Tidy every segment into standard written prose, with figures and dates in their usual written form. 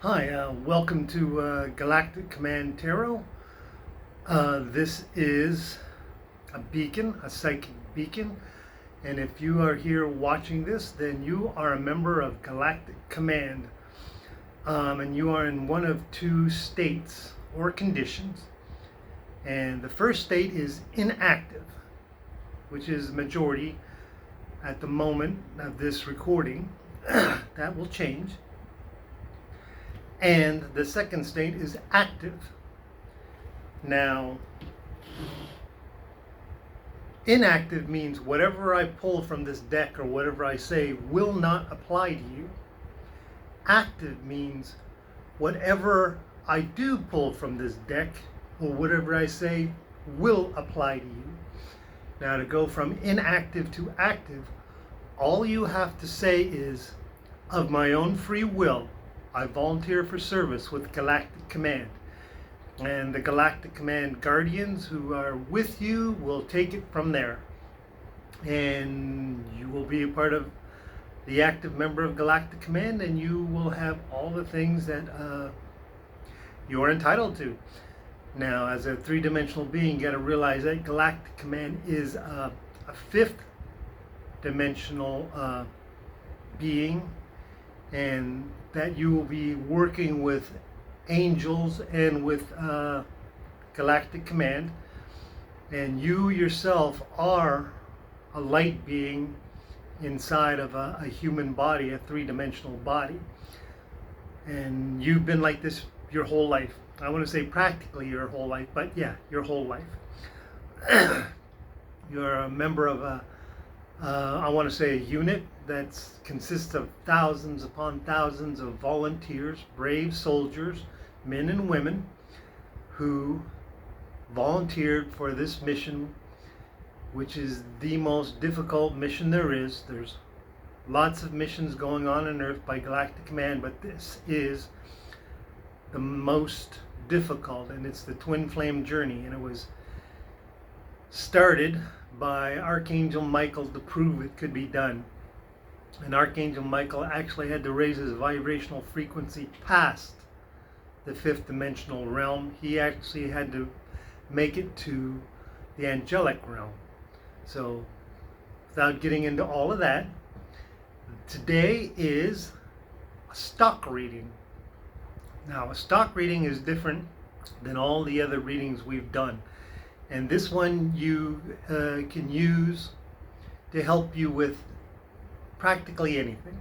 Hi, welcome to Galactic Command Tarot. This is a beacon, a psychic beacon, and if you are here watching this, then you are a member of Galactic Command, and you are in one of two states or conditions. And the first state is inactive, which is majority at the moment of this recording. That will change. And the second state is active. Now, inactive means whatever I pull from this deck or whatever I say will not apply to you. Active means whatever I do pull from this deck or whatever I say will apply to you. Now, to go from inactive to active, all you have to say is, of my own free will, I volunteer for service with Galactic Command. And the Galactic Command Guardians who are with you will take it from there. And you will be a part of the active member of Galactic Command, and you will have all the things that you are entitled to. Now, as a three-dimensional being, you got to realize that Galactic Command is a fifth dimensional being, and that you will be working with angels and with Galactic Command, and you yourself are a light being inside of a human body, a three-dimensional body, and you've been like this your whole life. I want to say practically your whole life, but yeah, your whole life. You're a member of I want to say a unit that consists of thousands upon thousands of volunteers, brave soldiers, men and women, who volunteered for this mission, which is the most difficult mission there is. There's lots of missions going on Earth by Galactic Command, but this is the most difficult, and it's the Twinflame Journey, and it was started by Archangel Michael to prove it could be done. And Archangel Michael actually had to raise his vibrational frequency past the fifth dimensional realm. He actually had to make it to the angelic realm. So, without getting into all of that, today is a stock reading. Now, a stock reading is different than all the other readings we've done. And this one you can use to help you with practically anything.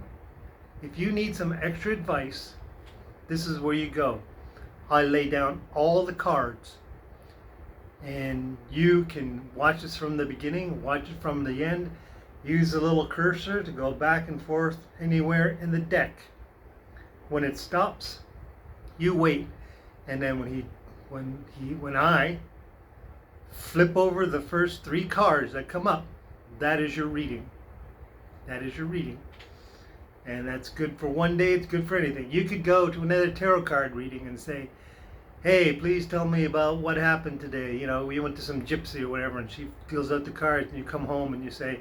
If you need some extra advice, this is where you go. I lay down all the cards, and you can watch this from the beginning, watch it from the end, use the little cursor to go back and forth anywhere in the deck. When it stops, you wait, and then when I flip over the first three cards that come up, that is your reading. That is your reading. And that's good for one day, it's good for anything. You could go to another tarot card reading and say, hey, please tell me about what happened today. You know, we went to some gypsy or whatever, and she fills out the cards, and you come home and you say,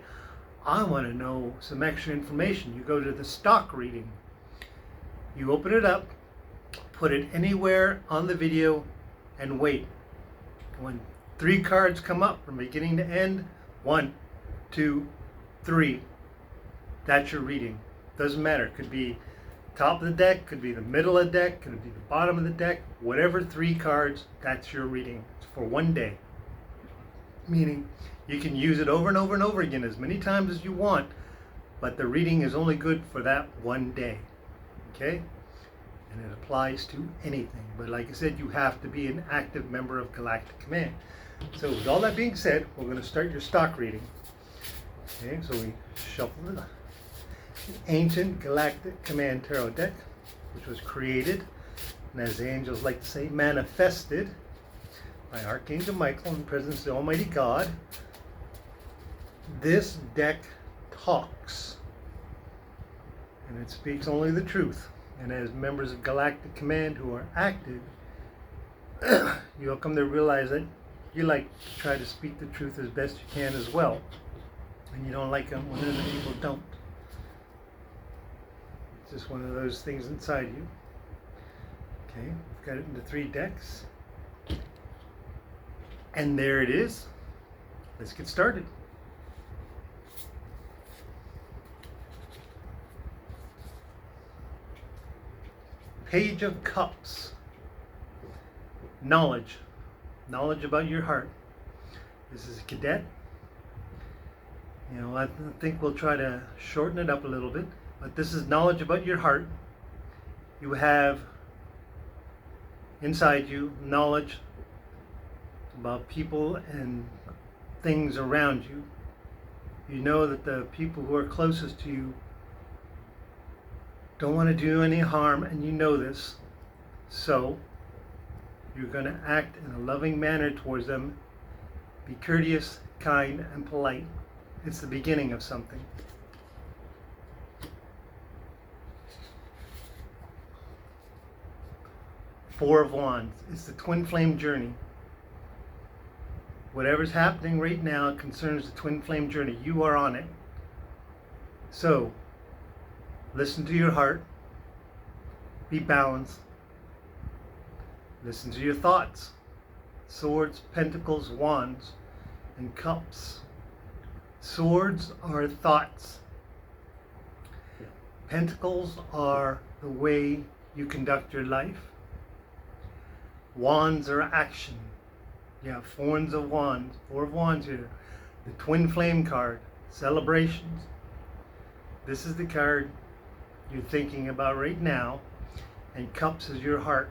I want to know some extra information. You go to the stock reading. You open it up, put it anywhere on the video, and wait. When three cards come up from beginning to end, 1, 2, 3. That's your reading. Doesn't matter. It could be top of the deck, could be the middle of the deck, could be the bottom of the deck. Whatever three cards, that's your reading. It's for one day. Meaning you can use it over and over and over again as many times as you want, but the reading is only good for that one day. Okay? And it applies to anything. But like I said, you have to be an active member of Galactic Command. So with all that being said, we're going to start your stock reading. Okay, so we shuffle the ancient Galactic Command Tarot deck, which was created, and as the angels like to say, manifested by Archangel Michael in the presence of the Almighty God. This deck talks, and it speaks only the truth. And as members of Galactic Command who are active, you'll come to realize that you like to try to speak the truth as best you can as well. And you don't like them when other people don't. It's just one of those things inside you. Okay, we've got it into 3 decks. And there it is. Let's get started. Page of Cups. Knowledge. Knowledge about your heart. This is a cadet. You know, I think we'll try to shorten it up a little bit. But this is knowledge about your heart. You have inside you knowledge about people and things around you. You know that the people who are closest to you don't want to do any harm, and you know this. So you're going to act in a loving manner towards them. Be courteous, kind, and polite. It's the beginning of something. Four of Wands. It's the Twinflame Journey. Whatever's happening right now concerns the Twinflame Journey. You are on it. So, listen to your heart. Be balanced. Listen to your thoughts. Swords, Pentacles, Wands, and Cups. Swords are thoughts. Pentacles are the way you conduct your life. Wands are action. You have Four of Wands here. The Twin Flame card, celebrations. This is the card you're thinking about right now, and Cups is your heart.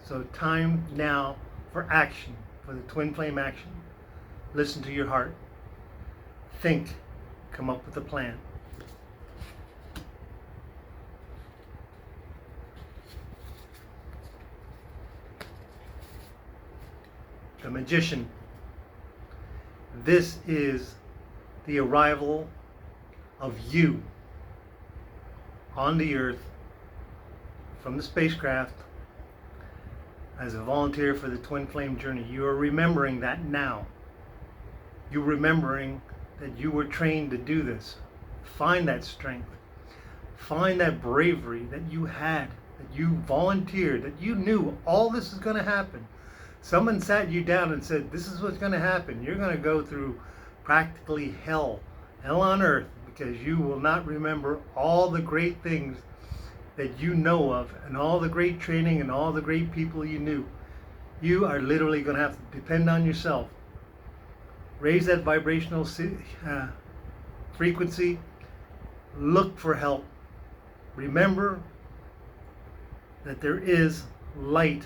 So time now for action, for the Twin Flame action. Listen to your heart. Think, come up with a plan. The Magician. This is the arrival of you on the Earth from the spacecraft as a volunteer for the Twin Flame Journey. You are remembering that now. You're remembering that you were trained to do this. Find that strength. Find that bravery that you had, that you volunteered, that you knew all this is going to happen. Someone sat you down and said, this is what's going to happen. You're going to go through practically hell on earth, because you will not remember all the great things that you know of and all the great training and all the great people you knew. You are literally going to have to depend on yourself. Raise that vibrational frequency. Look for help. Remember that there is light,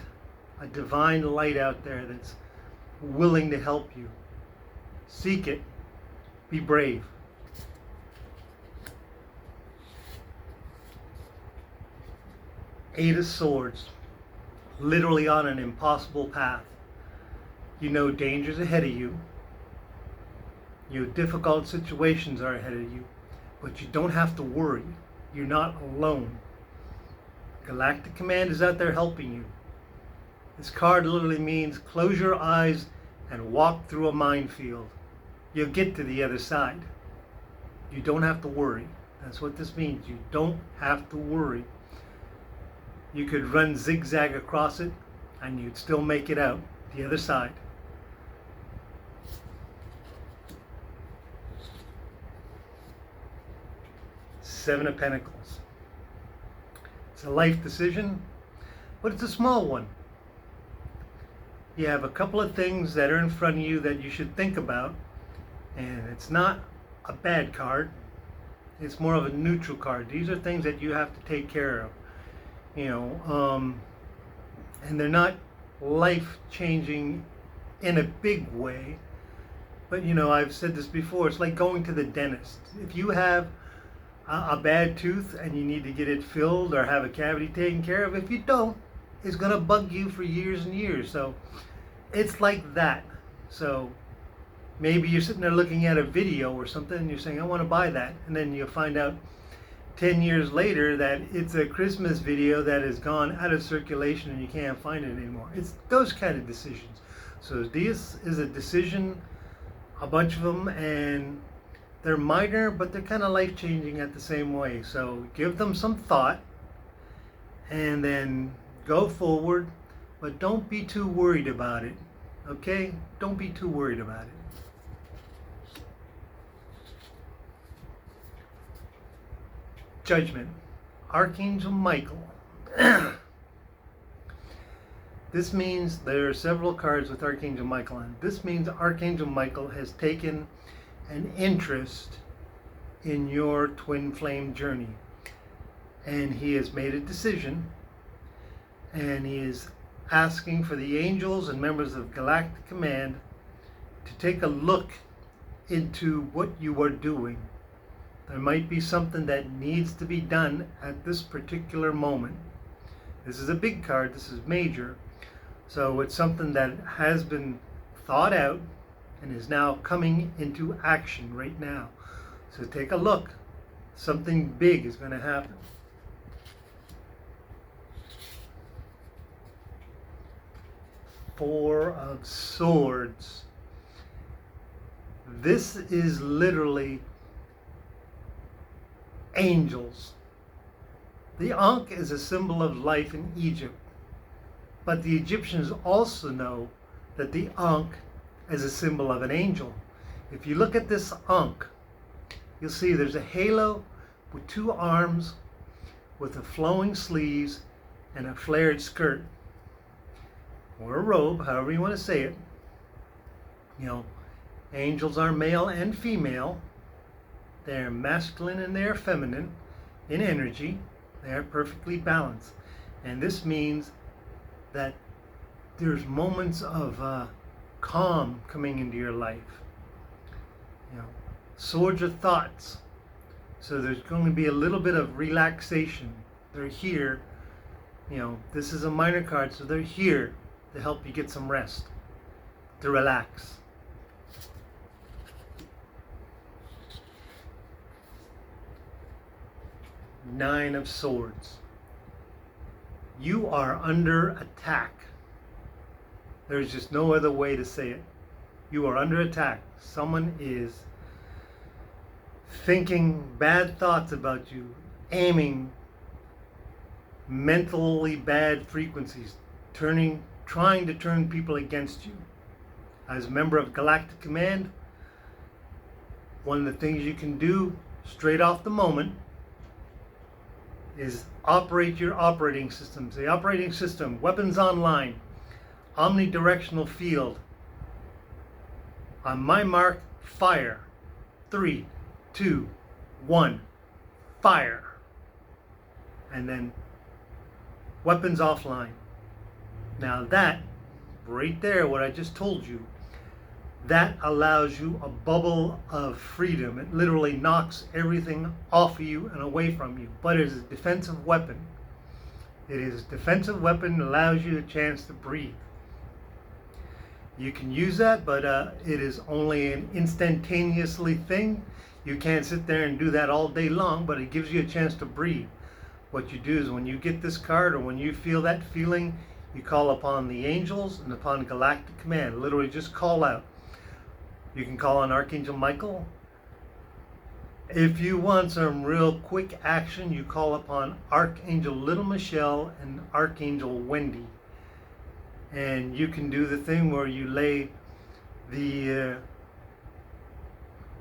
a divine light out there that's willing to help you. Seek it. Be brave. Eight of Swords. Literally on an impossible path. You know dangers ahead of you. You know difficult situations are ahead of you. But you don't have to worry. You're not alone. Galactic Command is out there helping you. This card literally means close your eyes and walk through a minefield. You'll get to the other side. You don't have to worry. That's what this means. You don't have to worry. You could run zigzag across it and you'd still make it out the other side. Seven of Pentacles. It's a life decision, but it's a small one. You have a couple of things that are in front of you that you should think about, and it's not a bad card. It's more of a neutral card. These are things that you have to take care of, and they're not life-changing in a big way. But I've said this before. It's like going to the dentist. If you have a bad tooth and you need to get it filled or have a cavity taken care of, if you don't, it's going to bug you for years and years. So it's like that. So maybe you're sitting there looking at a video or something and you're saying, I want to buy that. And then you'll find out 10 years later that it's a Christmas video that has gone out of circulation and you can't find it anymore. It's those kind of decisions. So this is a decision, a bunch of them, and they're minor, but they're kind of life-changing at the same way. So give them some thought, and then Go forward, but don't be too worried about it. Okay? Don't be too worried about it. Judgment. Archangel Michael. This means there are several cards with Archangel Michael on. This means Archangel Michael has taken an interest in your twin flame journey. And he has made a decision, and he is asking for the angels and members of Galactic Command to take a look into what you are doing. There might be something that needs to be done at this particular moment. This is a big card, this is major. So it's something that has been thought out and is now coming into action right now. So take a look. Something big is going to happen. Four of Swords. This is literally angels. The Ankh is a symbol of life in Egypt. But the Egyptians also know that the Ankh is a symbol of an angel. If you look at this Ankh, you'll see there's a halo with two arms, with a flowing sleeves and a flared skirt. Or a robe, however you want to say it. You know, angels are male and female. They're masculine and they're feminine in energy. They are perfectly balanced. And this means that there's moments of calm coming into your life. You know, swords are thoughts. So there's going to be a little bit of relaxation. They're here. You know, this is a minor card, so they're here to help you get some rest, to relax. Nine of Swords. You are under attack. There's just no other way to say it. You are under attack. Someone is thinking bad thoughts about you, aiming mentally bad frequencies, trying to turn people against you. As a member of Galactic Command, one of the things you can do straight off the moment is operate your operating systems. The operating system, weapons online, omnidirectional field. On my mark, fire. 3, 2, 1, fire. And then weapons offline. Now that, right there, what I just told you, that allows you a bubble of freedom. It literally knocks everything off of you and away from you. But it is a defensive weapon. It is a defensive weapon that allows you a chance to breathe. You can use that, but it is only an instantaneously thing. You can't sit there and do that all day long, but it gives you a chance to breathe. What you do is when you get this card or when you feel that feeling, you call upon the angels and upon Galactic Command. Literally just call out. You can call on Archangel Michael. If you want some real quick action, you call upon Archangel Little Michelle and Archangel Wendy. And you can do the thing where you lay the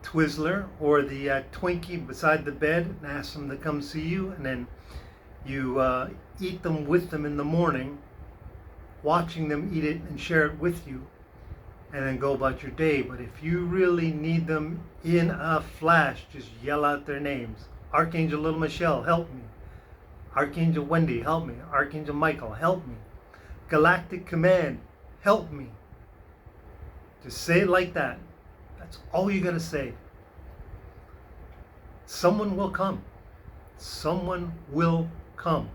Twizzler or the Twinkie beside the bed and ask them to come see you. And then you eat them with them in the morning, watching them eat it and share it with you. And then go about your day. But if you really need them in a flash, just yell out their names. Archangel Little Michelle, help me. Archangel Wendy, help me. Archangel Michael, help me. Galactic Command, help me. Just say it like that. That's all you gotta say. Someone will come. Someone will come.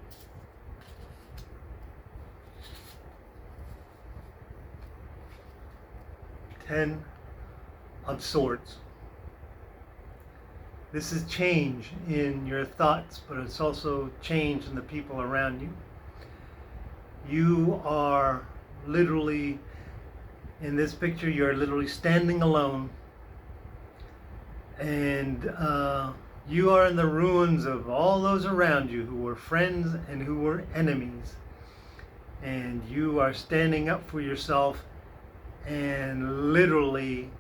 10 of Swords. This is change in your thoughts, but it's also change in the people around you. You are literally, in this picture, you're literally standing alone, and you are in the ruins of all those around you who were friends and who were enemies. and you are standing up for yourself, and literally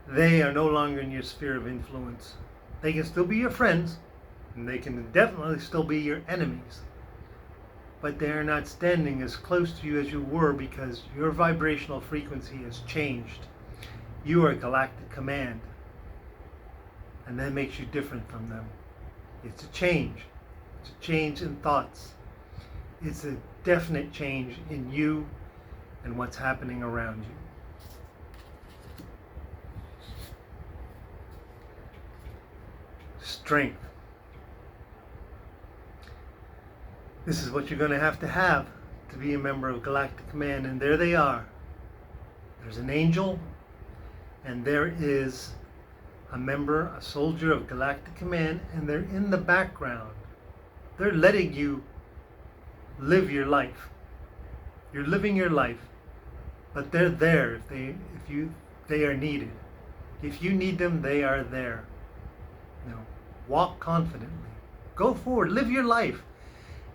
they are no longer in your sphere of influence. They can still be your friends, and they can definitely still be your enemies, but they are not standing as close to you as you were, because your vibrational frequency has changed. You are Galactic Command, and that makes you different from them. It's a change. It's a change in thoughts. It's a definite change in you and what's happening around you. Strength. This is what you're going to have to be a member of Galactic Command, and there they are. There's an angel, and there is a member, a soldier of Galactic Command, and they're in the background. They're letting you live your life. You're living your life, but they're there if they are needed. If you need them, they are there. Walk confidently. Go forward. Live your life.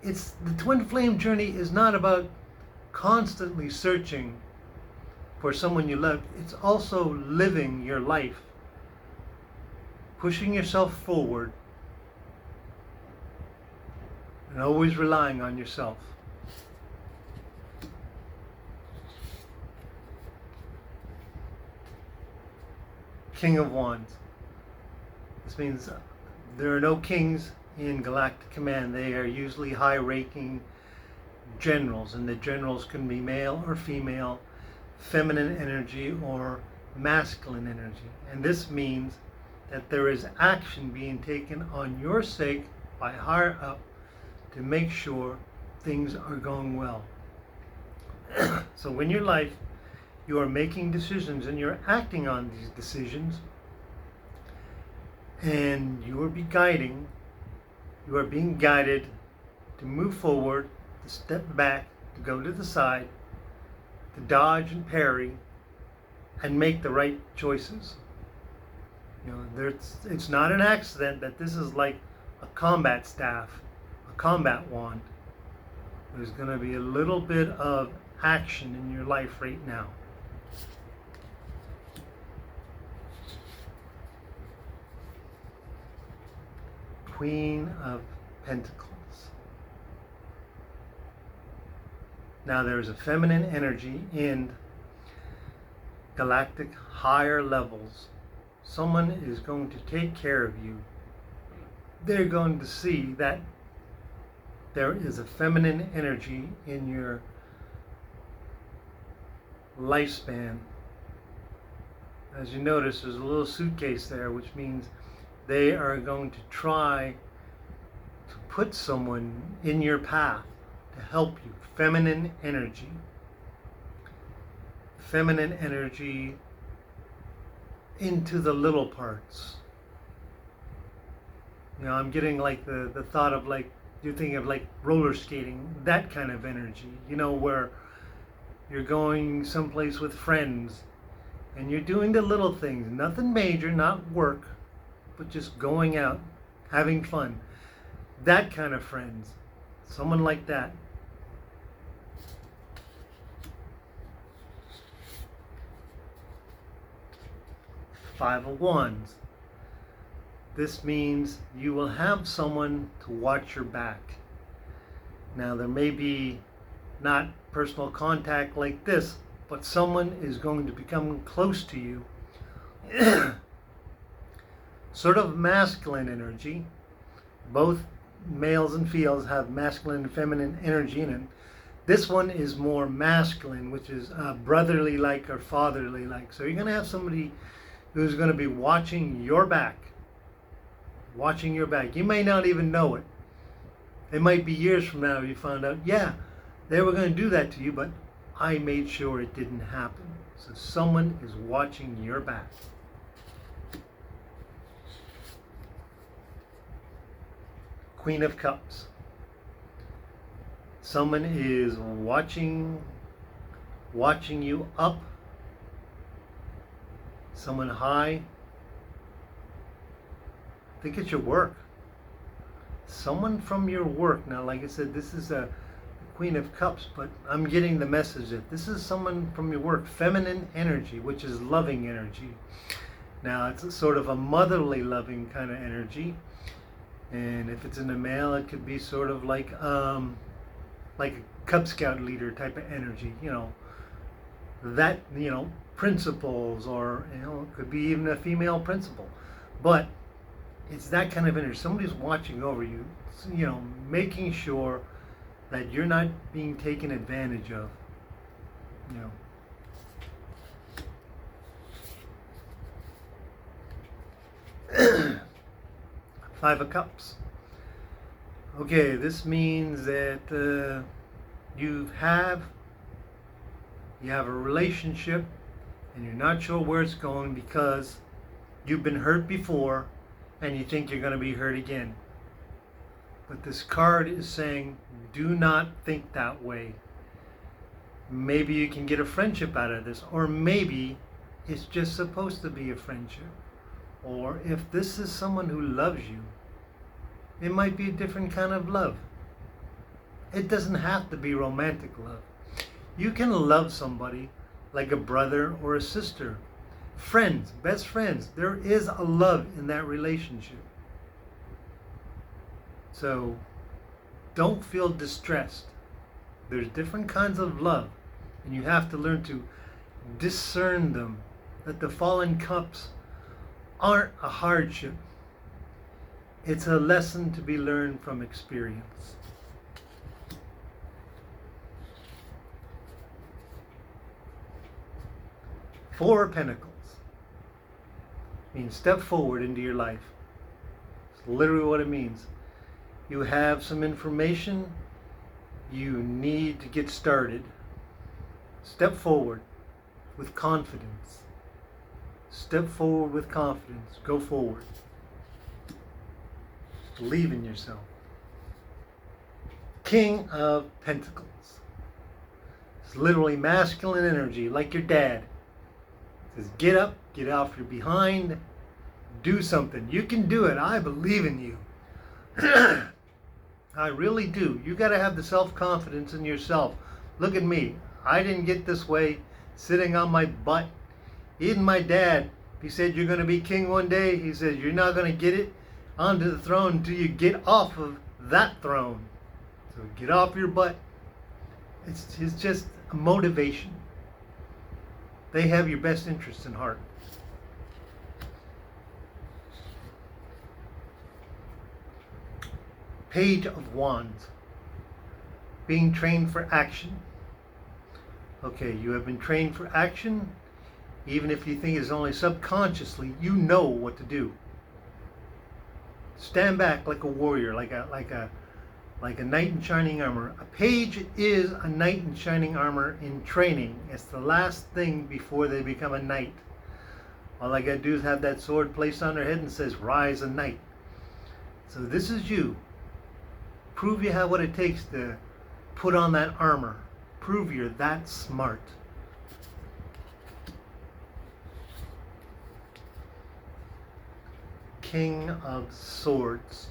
The Twinflame Journey is not about constantly searching for someone you love. It's also living your life. Pushing yourself forward. And always relying on yourself. King of Wands. This means there are no kings in Galactic Command. They are usually high-ranking generals, and the generals can be male or female, feminine energy or masculine energy. And this means that there is action being taken on your sake by higher up to make sure things are going well. So in your life, you are making decisions and you're acting on these decisions, and you are being guided to move forward, to step back, to go to the side, to dodge and parry, and make the right choices. It's not an accident that this is like a combat staff, a combat wand. There's going to be a little bit of action in your life right now. Queen of Pentacles. Now there's a feminine energy in galactic higher levels. Someone is going to take care of you. They're going to see that there is a feminine energy in your lifespan. As you notice, there's a little suitcase there, which means they are going to try to put someone in your path to help you. Feminine energy. Feminine energy into the little parts. I'm getting like the thought of like, you're thinking of like roller skating, that kind of energy, where you're going someplace with friends and you're doing the little things, nothing major, not work, but just going out, having fun. That kind of friends. Someone like that. Five of Wands. This means you will have someone to watch your back. Now there may be not personal contact like this, but someone is going to become close to you. Sort of masculine energy. Both males and females have masculine and feminine energy in it. This one is more masculine, which is brotherly-like or fatherly-like. So you're going to have somebody who's going to be watching your back. Watching your back. You may not even know it. It might be years from now you found out, yeah, they were going to do that to you, but I made sure it didn't happen. So someone is watching your back. Queen of Cups. Someone is watching you up. Someone high. I think it's your work. Someone from your work. Now, like I said, this is a Queen of Cups, but I'm getting the message that this is someone from your work, feminine energy, which is loving energy. Now, it's a sort of a motherly loving kind of energy. And if it's in a male, it could be sort of like a Cub Scout leader type of energy, that, principles, or, it could be even a female principal. But it's that kind of energy. Somebody's watching over you, making sure that you're not being taken advantage of, Five of Cups. Okay, this means that you have a relationship and you're not sure where it's going because you've been hurt before and you think you're going to be hurt again. But this card is saying, do not think that way. Maybe you can get a friendship out of this, or maybe it's just supposed to be a friendship. Or if this is someone who loves you, it might be a different kind of love. It doesn't have to be romantic love. You can love somebody like a brother or a sister. Friends, best friends. There is a love in that relationship. So don't feel distressed. There's different kinds of love, and you have to learn to discern them. That the fallen cups aren't a hardship. It's a lesson to be learned from experience. Four of Pentacles means step forward into your life. It's literally what it means. You have some information. You need to get started. Step forward with confidence. Step forward with confidence. Go forward. Believe in yourself. King of Pentacles. It's literally masculine energy, like your dad. It says, get up, get off your behind, do something. You can do it. I believe in you. I really do. You got to have the self-confidence in yourself. Look at me. I didn't get this way sitting on my butt. Even my dad, he said, you're going to be king one day. He said, you're not going to get it onto the throne until you get off of that throne. So get off your butt. It's just a motivation. They have your best interests in heart. Page of Wands. Being trained for action. Okay, you have been trained for action. Even if you think it's only subconsciously, you know what to do. Stand back like a warrior, like a knight in shining armor. A page is a knight in shining armor in training. It's the last thing before they become a knight. All I gotta do is have that sword placed on their head and says, rise a knight. So this is you. Prove you have what it takes to put on that armor. Prove you're that smart. King of Swords.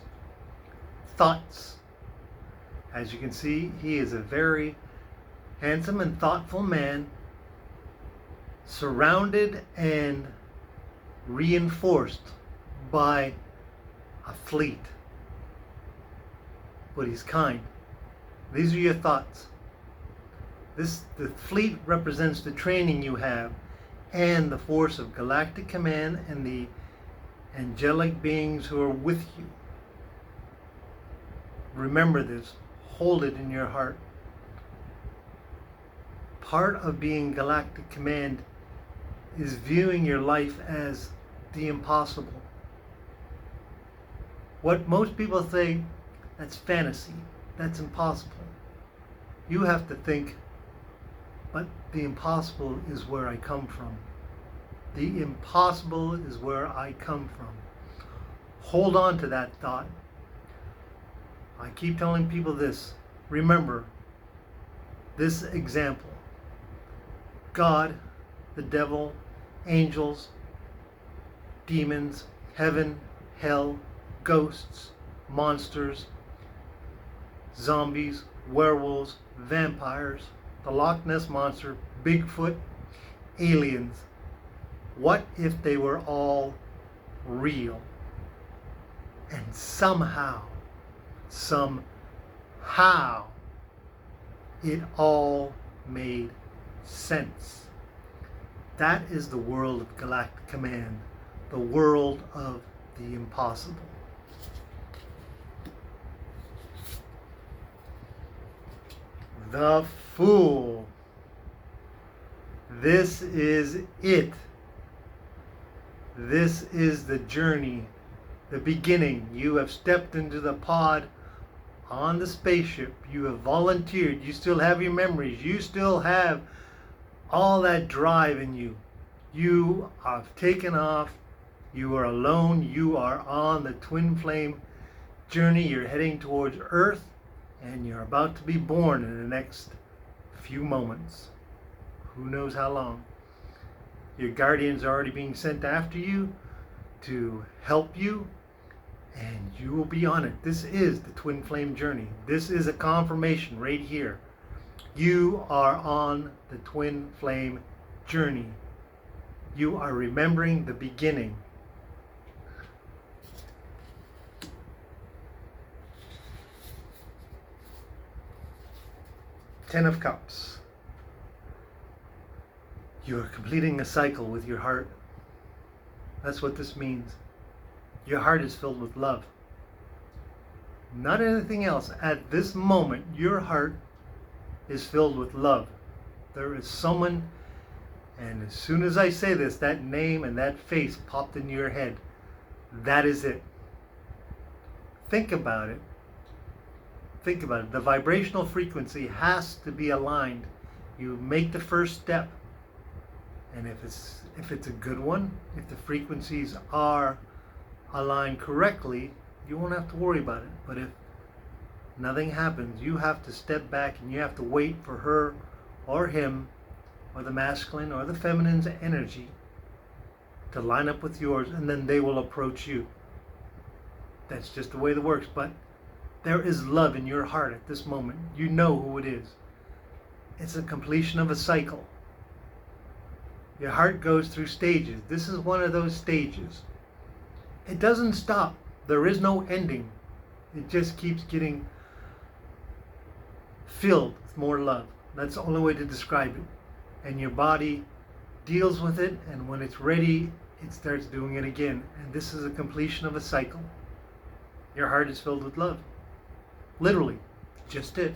Thoughts. As you can see, he is a very handsome and thoughtful man, surrounded and reinforced by a fleet. But he's kind. These are your thoughts. The fleet represents the training you have and the force of Galactic Command and the angelic beings who are with you. Remember this. Hold it in your heart. Part of being Galactic Command is viewing your life as the impossible. What most people think, that's fantasy. That's impossible. You have to think, but the impossible is where I come from. The impossible is where I come from. Hold on to that thought. I keep telling people this. Remember this example. God, the devil, angels, demons, heaven, hell, ghosts, monsters, zombies, werewolves, vampires, the Loch Ness Monster, Bigfoot, aliens. What if they were all real? And somehow, it all made sense. That is the world of Galactic Command, the world of the impossible. The Fool. This is it. This is the journey, the beginning. You have stepped into the pod on the spaceship. You have volunteered. You still have your memories. You still have all that drive in you. You have taken off. You are alone. You are on the Twinflame Journey. You're heading towards Earth, and you're about to be born in the next few moments. Who knows how long? Your guardians are already being sent after you to help you, and you will be on it. This is the Twinflame Journey. This is a confirmation right here. You are on the Twinflame Journey. You are remembering the beginning. Ten of Cups. You are completing a cycle with your heart. That's what this means. Your heart is filled with love. Not anything else. At this moment, your heart is filled with love. There is someone, and as soon as I say this, that name and that face popped into your head. That is it. Think about it. Think about it. The vibrational frequency has to be aligned. You make the first step. And if it's a good one, if the frequencies are aligned correctly, you won't have to worry about it. But if nothing happens, you have to step back and you have to wait for her or him, or the masculine or the feminine's energy to line up with yours, and then they will approach you. That's just the way it works. But there is love in your heart at this moment. You know who it is. It's a completion of a cycle. Your heart goes through stages. This is one of those stages. It doesn't stop. There is no ending. It just keeps getting filled with more love. That's the only way to describe it. And your body deals with it, and when it's ready, it starts doing it again. And this is a completion of a cycle. Your heart is filled with love. Literally. Just it.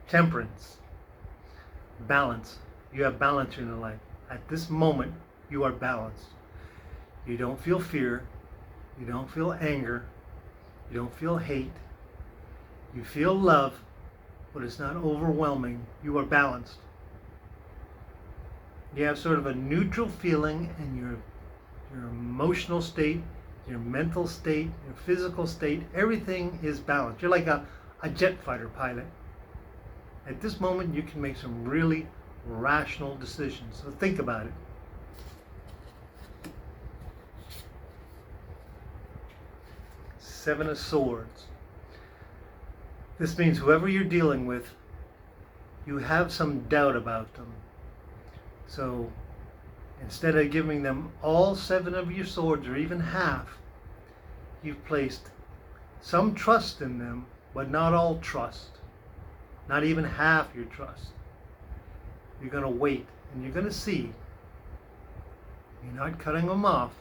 Temperance. Balance. You have balance in your life. At this moment, you are balanced. You don't feel fear. You don't feel anger. You don't feel hate. You feel love, but it's not overwhelming. You are balanced. You have sort of a neutral feeling in your emotional state, your mental state, your physical state. Everything is balanced. You're like a jet fighter pilot. At this moment, you can make some really rational decisions. So think about it. Seven of Swords. This means whoever you're dealing with, you have some doubt about them. So instead of giving them all seven of your swords, or even half, you've placed some trust in them, but not all trust. Not even half your trust. You're going to wait, and you're going to see. You're not cutting them off,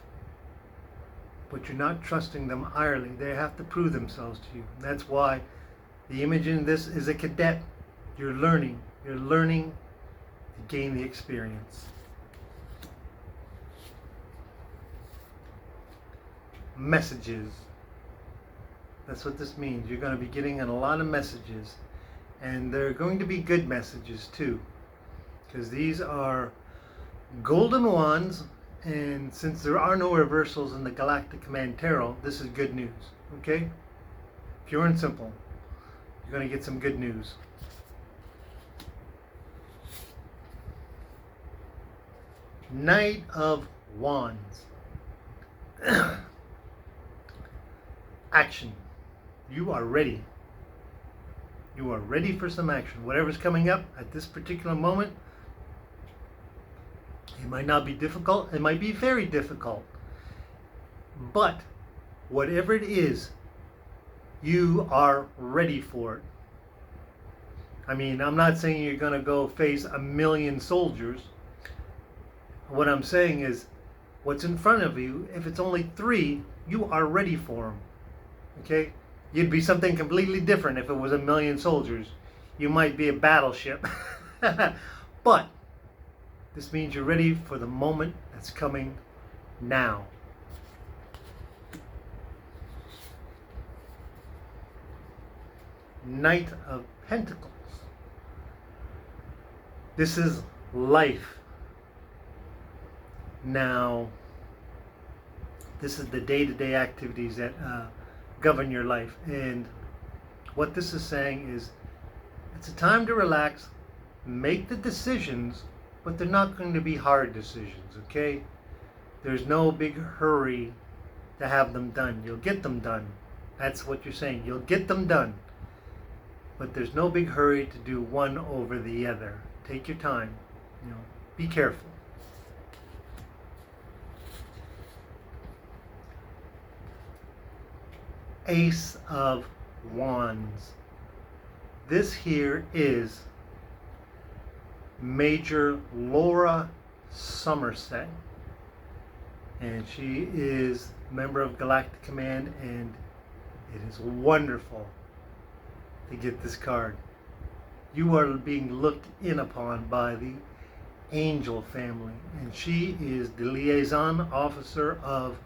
but you're not trusting them entirely. They have to prove themselves to you. And that's why the image in this is a cadet. You're learning. You're learning to gain the experience. Messages. That's what this means. You're going to be getting a lot of messages. And they're going to be good messages too, because these are golden wands, and since there are no reversals in the Galactic Command Tarot, this is good news. Okay? Pure and simple. You're going to get some good news. Knight of Wands. action. You are ready. You are ready for some action. Whatever's coming up at this particular moment, it might not be difficult. It might be very difficult. But whatever it is, you are ready for it. I mean, I'm not saying you're going to go face 1,000,000 soldiers. What I'm saying is, what's in front of you, if it's only 3, you are ready for them. Okay? You'd be something completely different if it was 1,000,000 soldiers. You might be a battleship. But this means you're ready for the moment that's coming now. Knight of Pentacles. This is life. Now, this is the day-to-day activities that govern your life. And what this is saying is, it's a time to relax, make the decisions, but they're not going to be hard decisions, okay? There's no big hurry to have them done. You'll get them done. That's what you're saying. You'll get them done. But there's no big hurry to do one over the other. Take your time. You know, be careful. Ace of Wands. This here is Major Laura Somerset. And she is a member of Galactic Command, and it is wonderful to get this card. You are being looked in upon by the Angel family, and she is the liaison officer of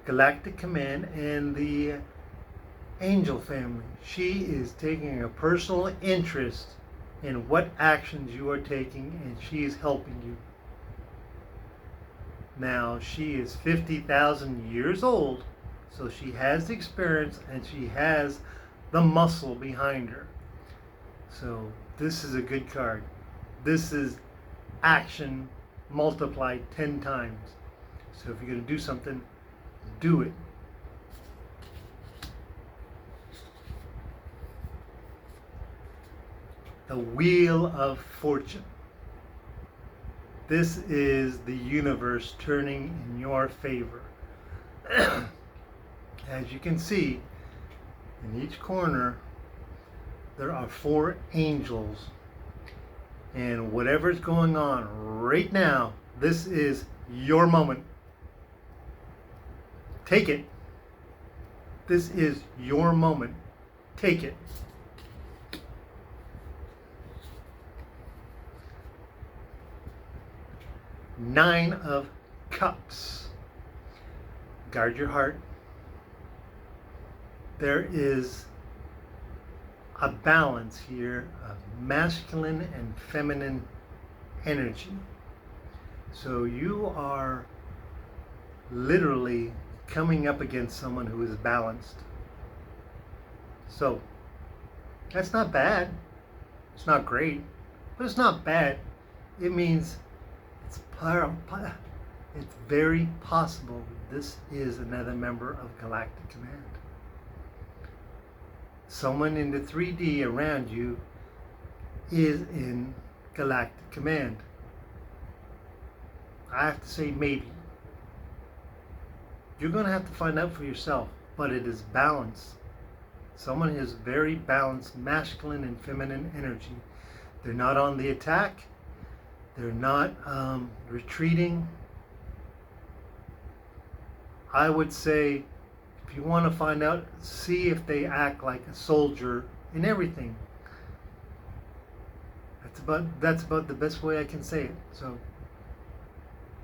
Galactic Command and the Angel family. She is taking a personal interest in what actions you are taking, and she is helping you. Now, she is 50,000 years old, so she has the experience and she has the muscle behind her. So this is a good card. This is action multiplied 10 times. So if you're going to do something, do it. The Wheel of Fortune. This is the universe turning in your favor. As you can see, in each corner, there are 4 angels. And whatever's going on right now, this is your moment. Take it. This is your moment. Take it. Nine of Cups. Guard your heart. There is a balance here of masculine and feminine energy. So you are literally coming up against someone who is balanced. So that's not bad. It's not great, but it's not bad. It means it's very possible this is another member of Galactic Command. Someone in the 3D around you is in Galactic Command. I have to say maybe. You're going to have to find out for yourself, but it is balanced. Someone has very balanced masculine and feminine energy. They're not on the attack. They're not retreating. I would say, if you want to find out, see if they act like a soldier in everything. That's about the best way I can say it. So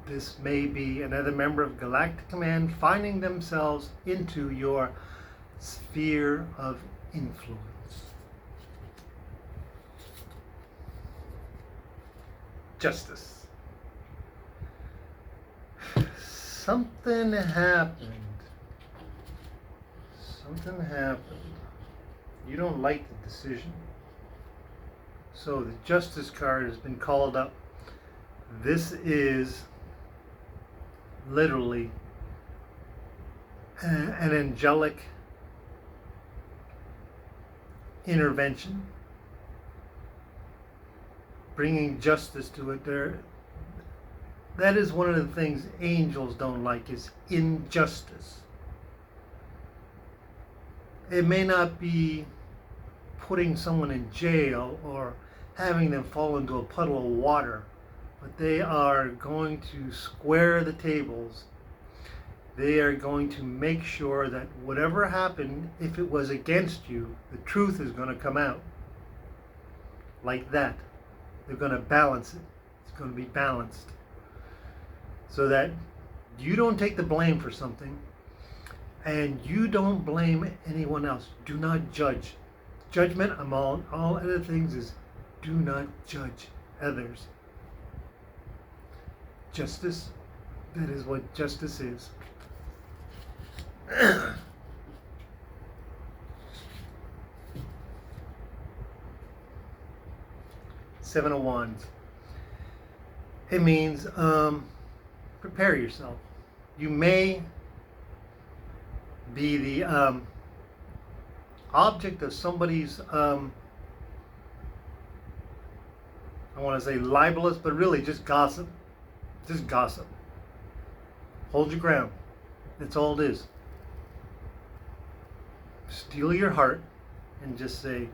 this may be another member of Galactic Command finding themselves into your sphere of influence. Justice. Something happened. Something happened. You don't like the decision. So the Justice card has been called up. This is literally an angelic intervention, bringing justice to it. That is one of the things angels don't like, is injustice. It may not be putting someone in jail or having them fall into a puddle of water, but they are going to square the tables. They are going to make sure that whatever happened, if it was against you, the truth is going to come out. Like that. They're going to balance it. It's going to be balanced. So that you don't take the blame for something, and you don't blame anyone else. Do not judge. Judgment among all other things is do not judge others. Justice, that is what justice is. Seven of Wands. It means prepare yourself. You may be the object of somebody's I want to say libelous, but really just gossip. Just gossip. Hold your ground. That's all it is. Steel your heart and just say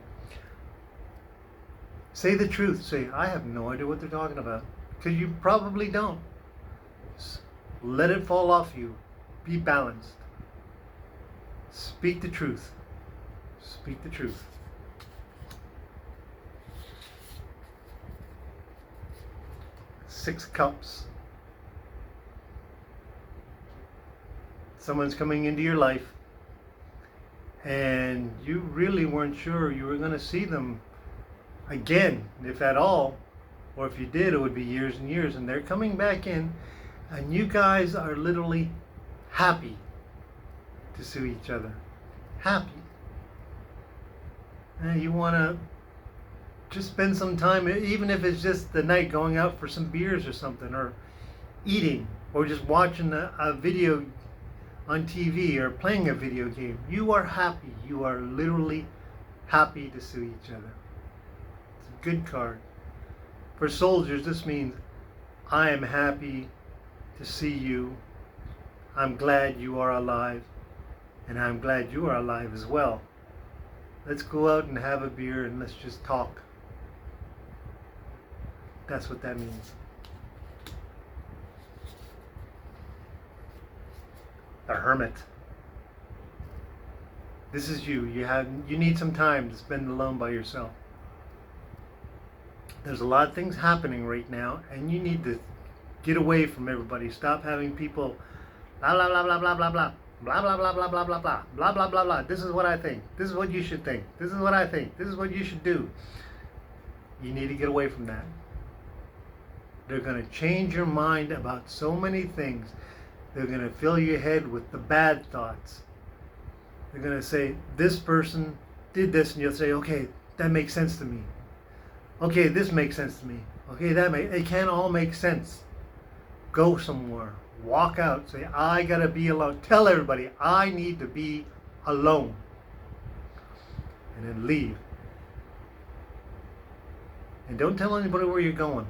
the truth. Say, I have no idea what they're talking about. Because you probably don't. Let it fall off you. Be balanced. Speak the truth. Speak the truth. Six of Cups. Someone's coming into your life and you really weren't sure you were going to see them again, if at all, or if you did, it would be years and years, and they're coming back in, and you guys are literally happy to see each other. Happy. And you want to just spend some time, even if it's just the night, going out for some beers or something, or eating, or just watching a video on TV, or playing a video game. You are happy. You are literally happy to see each other. It's a good card. For soldiers, this means I am happy to see you. I'm glad you are alive. And I'm glad you are alive as well. Let's go out and have a beer and let's just talk. That's what that means. The Hermit. This is you. You need some time to spend alone by yourself. There's a lot of things happening right now, and you need to get away from everybody. Stop having people blah blah blah blah blah blah blah blah blah blah blah blah blah blah blah blah blah blah. This is what I think. This is what you should think. This is what I think. This is what you should do. You need to get away from that. They're going to change your mind about so many things. They're going to fill your head with the bad thoughts. They're going to say, this person did this, and you'll say, okay, that makes sense to me. Okay, this makes sense to me. Okay, it can't all make sense. Go somewhere. Walk out. Say, I got to be alone. Tell everybody, I need to be alone. And then leave. And don't tell anybody where you're going.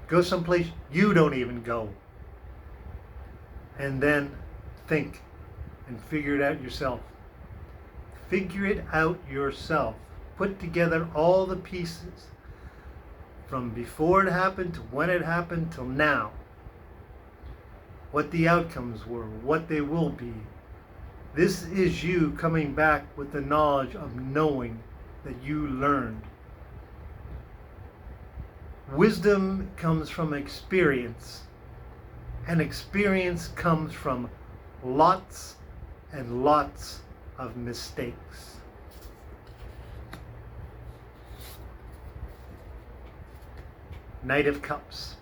Go someplace you don't even go. And then think and figure it out yourself. Figure it out yourself. Put together all the pieces from before it happened to when it happened till now. What the outcomes were, what they will be. This is you coming back with the knowledge of knowing that you learned. Wisdom comes from experience. And experience comes from lots and lots of mistakes. Knight of Cups.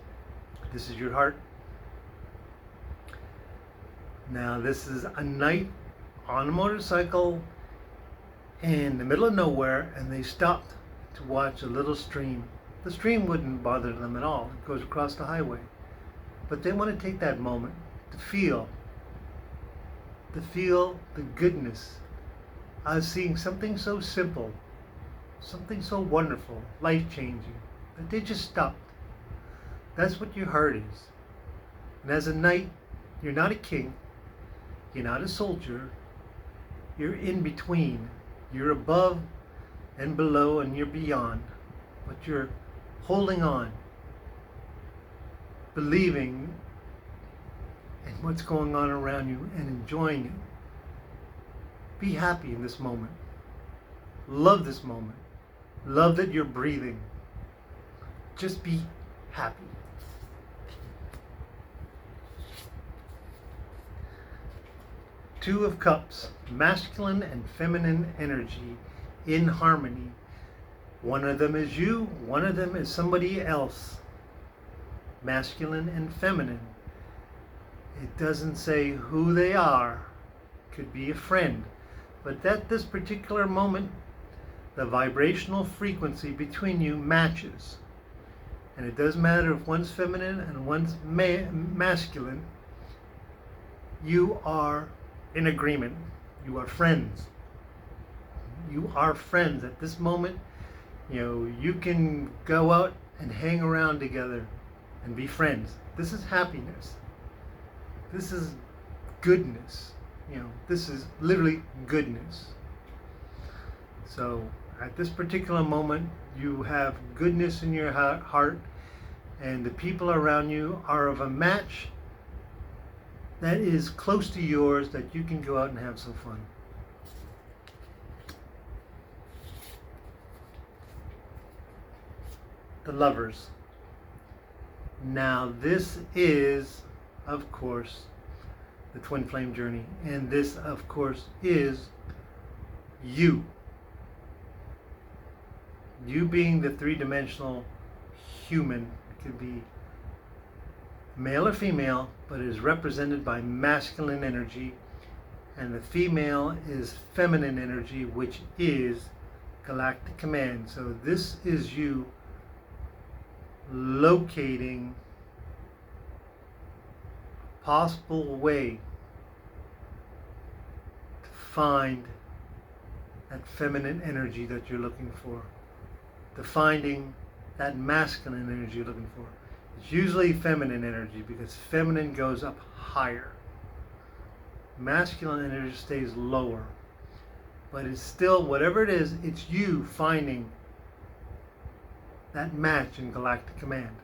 This is your heart. Now this is a knight on a motorcycle in the middle of nowhere, and they stopped to watch a little stream. The stream wouldn't bother them at all. It goes across the highway. But they want to take that moment to feel the goodness of seeing something so simple something so wonderful, life-changing, that they just stopped. That's what your heart is. And as a knight, you're not a king, you're not a soldier, you're in between. You're above and below and you're beyond. But you're holding on, believing in what's going on around you and enjoying it. Be happy in this moment. Love this moment. Love that you're breathing. Just be happy. Two of Cups, masculine and feminine energy in harmony. One of them is you, one of them is somebody else. Masculine and feminine. It doesn't say who they are. Could be a friend. But at this particular moment, the vibrational frequency between you matches. And it doesn't matter if one's feminine and one's masculine. You are in agreement. You are friends. You are friends at this moment. You can go out and hang around together and be friends. This is happiness. This is goodness. This is literally goodness. So at this particular moment, you have goodness in your heart, and the people around you are of a match that is close to yours, that you can go out and have some fun. The Lovers. Now this is, of course, the Twinflame Journey, and this, of course, is you. You being the three-dimensional human, could be male or female, but is represented by masculine energy, and the female is feminine energy, which is Galactic Command. So this is you locating a possible way to find that feminine energy that you're looking for, to finding that masculine energy you're looking for. It's usually feminine energy, because feminine goes up higher. Masculine energy stays lower. But it's still, whatever it is, it's you finding that match in Galactic Command.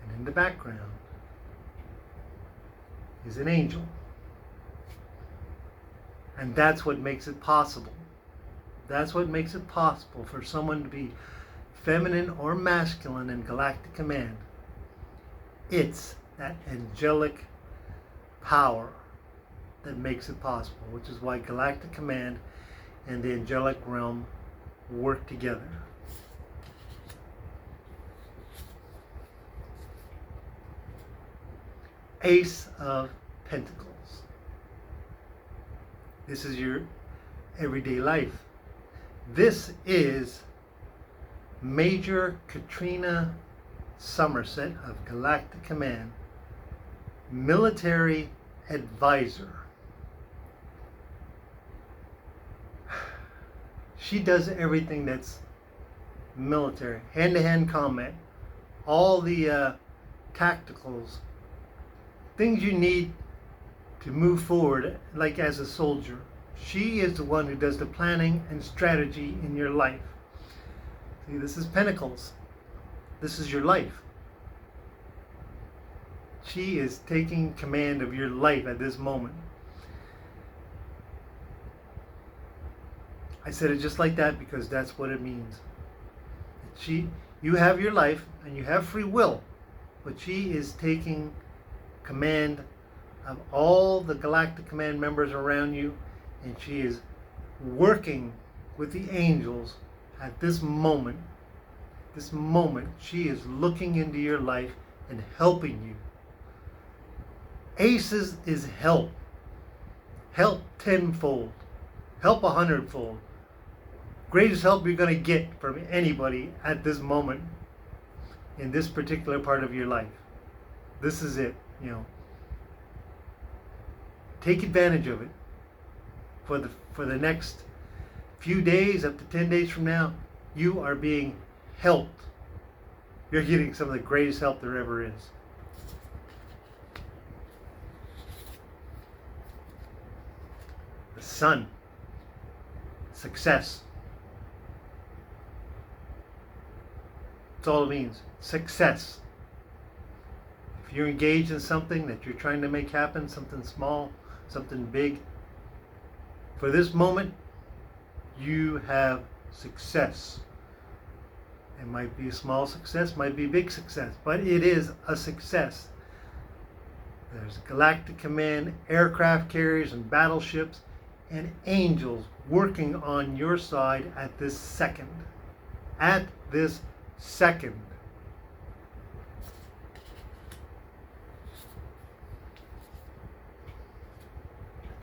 And in the background is an angel. And that's what makes it possible. That's what makes it possible for someone to be feminine or masculine in Galactic Command. It's that angelic power that makes it possible, which is why Galactic Command and the angelic realm work together. Ace of Pentacles. This is your everyday life. This is Major Katrina Somerset of Galactic Command, military advisor. She does everything that's military, hand-to-hand combat, all the tacticals, things you need to move forward, like as a soldier. She is the one who does the planning and strategy in your life. See, this is Pentacles. This is your life. She is taking command of your life at this moment. I said it just like that because that's what it means. You have your life and you have free will, but she is taking command of all the Galactic Command members around you, and she is working with the angels at this moment. This moment, she is looking into your life and helping you. Aces is help. Help tenfold. Help 100-fold. Greatest help you're going to get from anybody at this moment in this particular part of your life. This is it, Take advantage of it for the next few days, up to 10 days from now, you are being helped. You're getting some of the greatest help there ever is. The sun. Success. That's all it means. Success. If you're engaged in something that you're trying to make happen, something small, something big, for this moment, you have success. It might be a small success, might be a big success, but it is a success. There's Galactic Command, aircraft carriers and battleships, and angels working on your side at this second. At this second.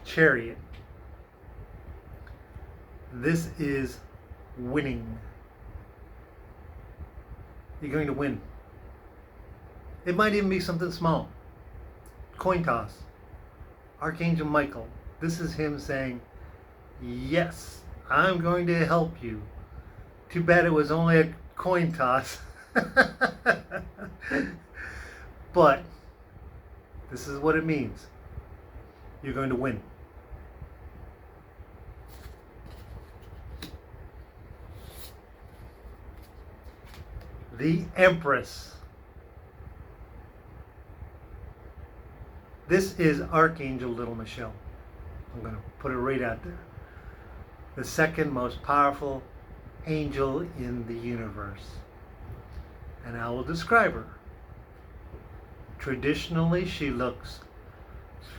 Chariot. This is winning. You're going to win. It might even be something small. Coin toss. Archangel Michael. This is him saying, yes, I'm going to help you. Too bad it was only a coin toss. But this is what it means. You're going to win. The Empress. This is Archangel Little Michelle. I'm going to put it right out there. The second most powerful angel in the universe. And I will describe her. Traditionally, she looks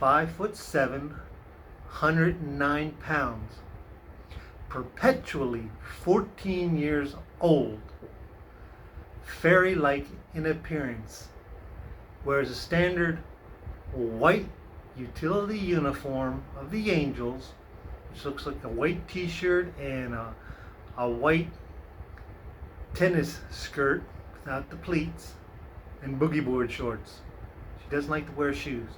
5'7", 109 pounds, perpetually 14 years old, fairy-like in appearance, wears a standard white utility uniform of the angels, which looks like a white t-shirt and a white tennis skirt without the pleats, and boogie board shorts. She doesn't like to wear shoes.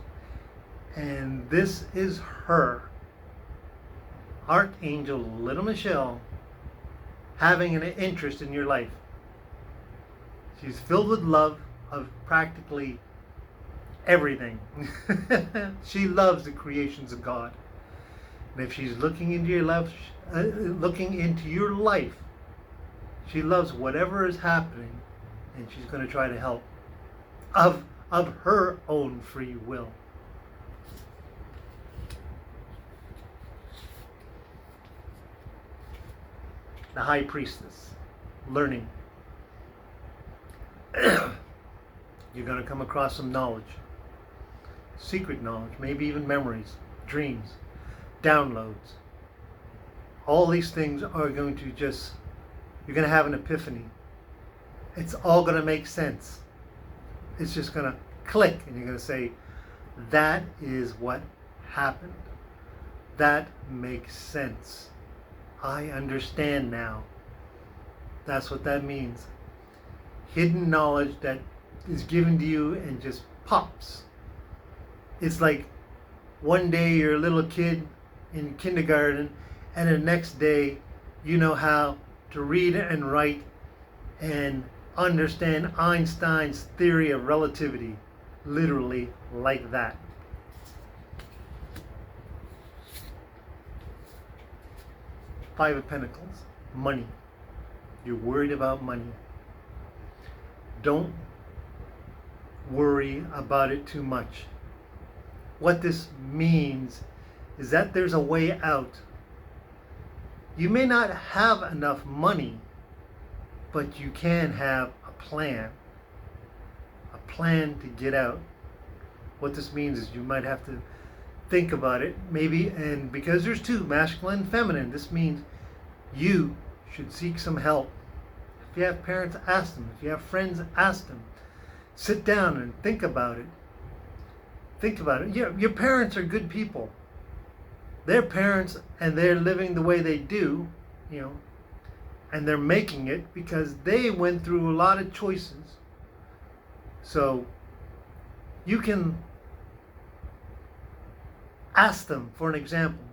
And this is her, Archangel Little Michelle, having an interest in your life. She's filled with love of practically everything. She loves the creations of God. And if she's looking into your life, she loves whatever is happening, and she's going to try to help of her own free will. The High Priestess, learning. You're going to come across some knowledge, secret knowledge, maybe even memories, dreams, downloads. All these things are going to you're going to have an epiphany. It's all going to make sense. It's just going to click, and you're going to say, that is what happened. That makes sense. I understand now. That's what that means. Hidden knowledge that is given to you and just pops. It's like one day you're a little kid in kindergarten, and the next day you know how to read and write and understand Einstein's theory of relativity. Literally like that. Five of Pentacles, money. You're worried about money. Don't worry about it too much. What this means is that there's a way out. You may not have enough money, but you can have a plan to get out. What this means is you might have to think about it, maybe, and because there's two, masculine and feminine, this means you should seek some help. If you have parents, ask them. If you have friends, ask them. Sit down and think about it. Think about it. Your parents are good people. They're parents, and they're living the way they do, and they're making it because they went through a lot of choices. So you can ask them for an example.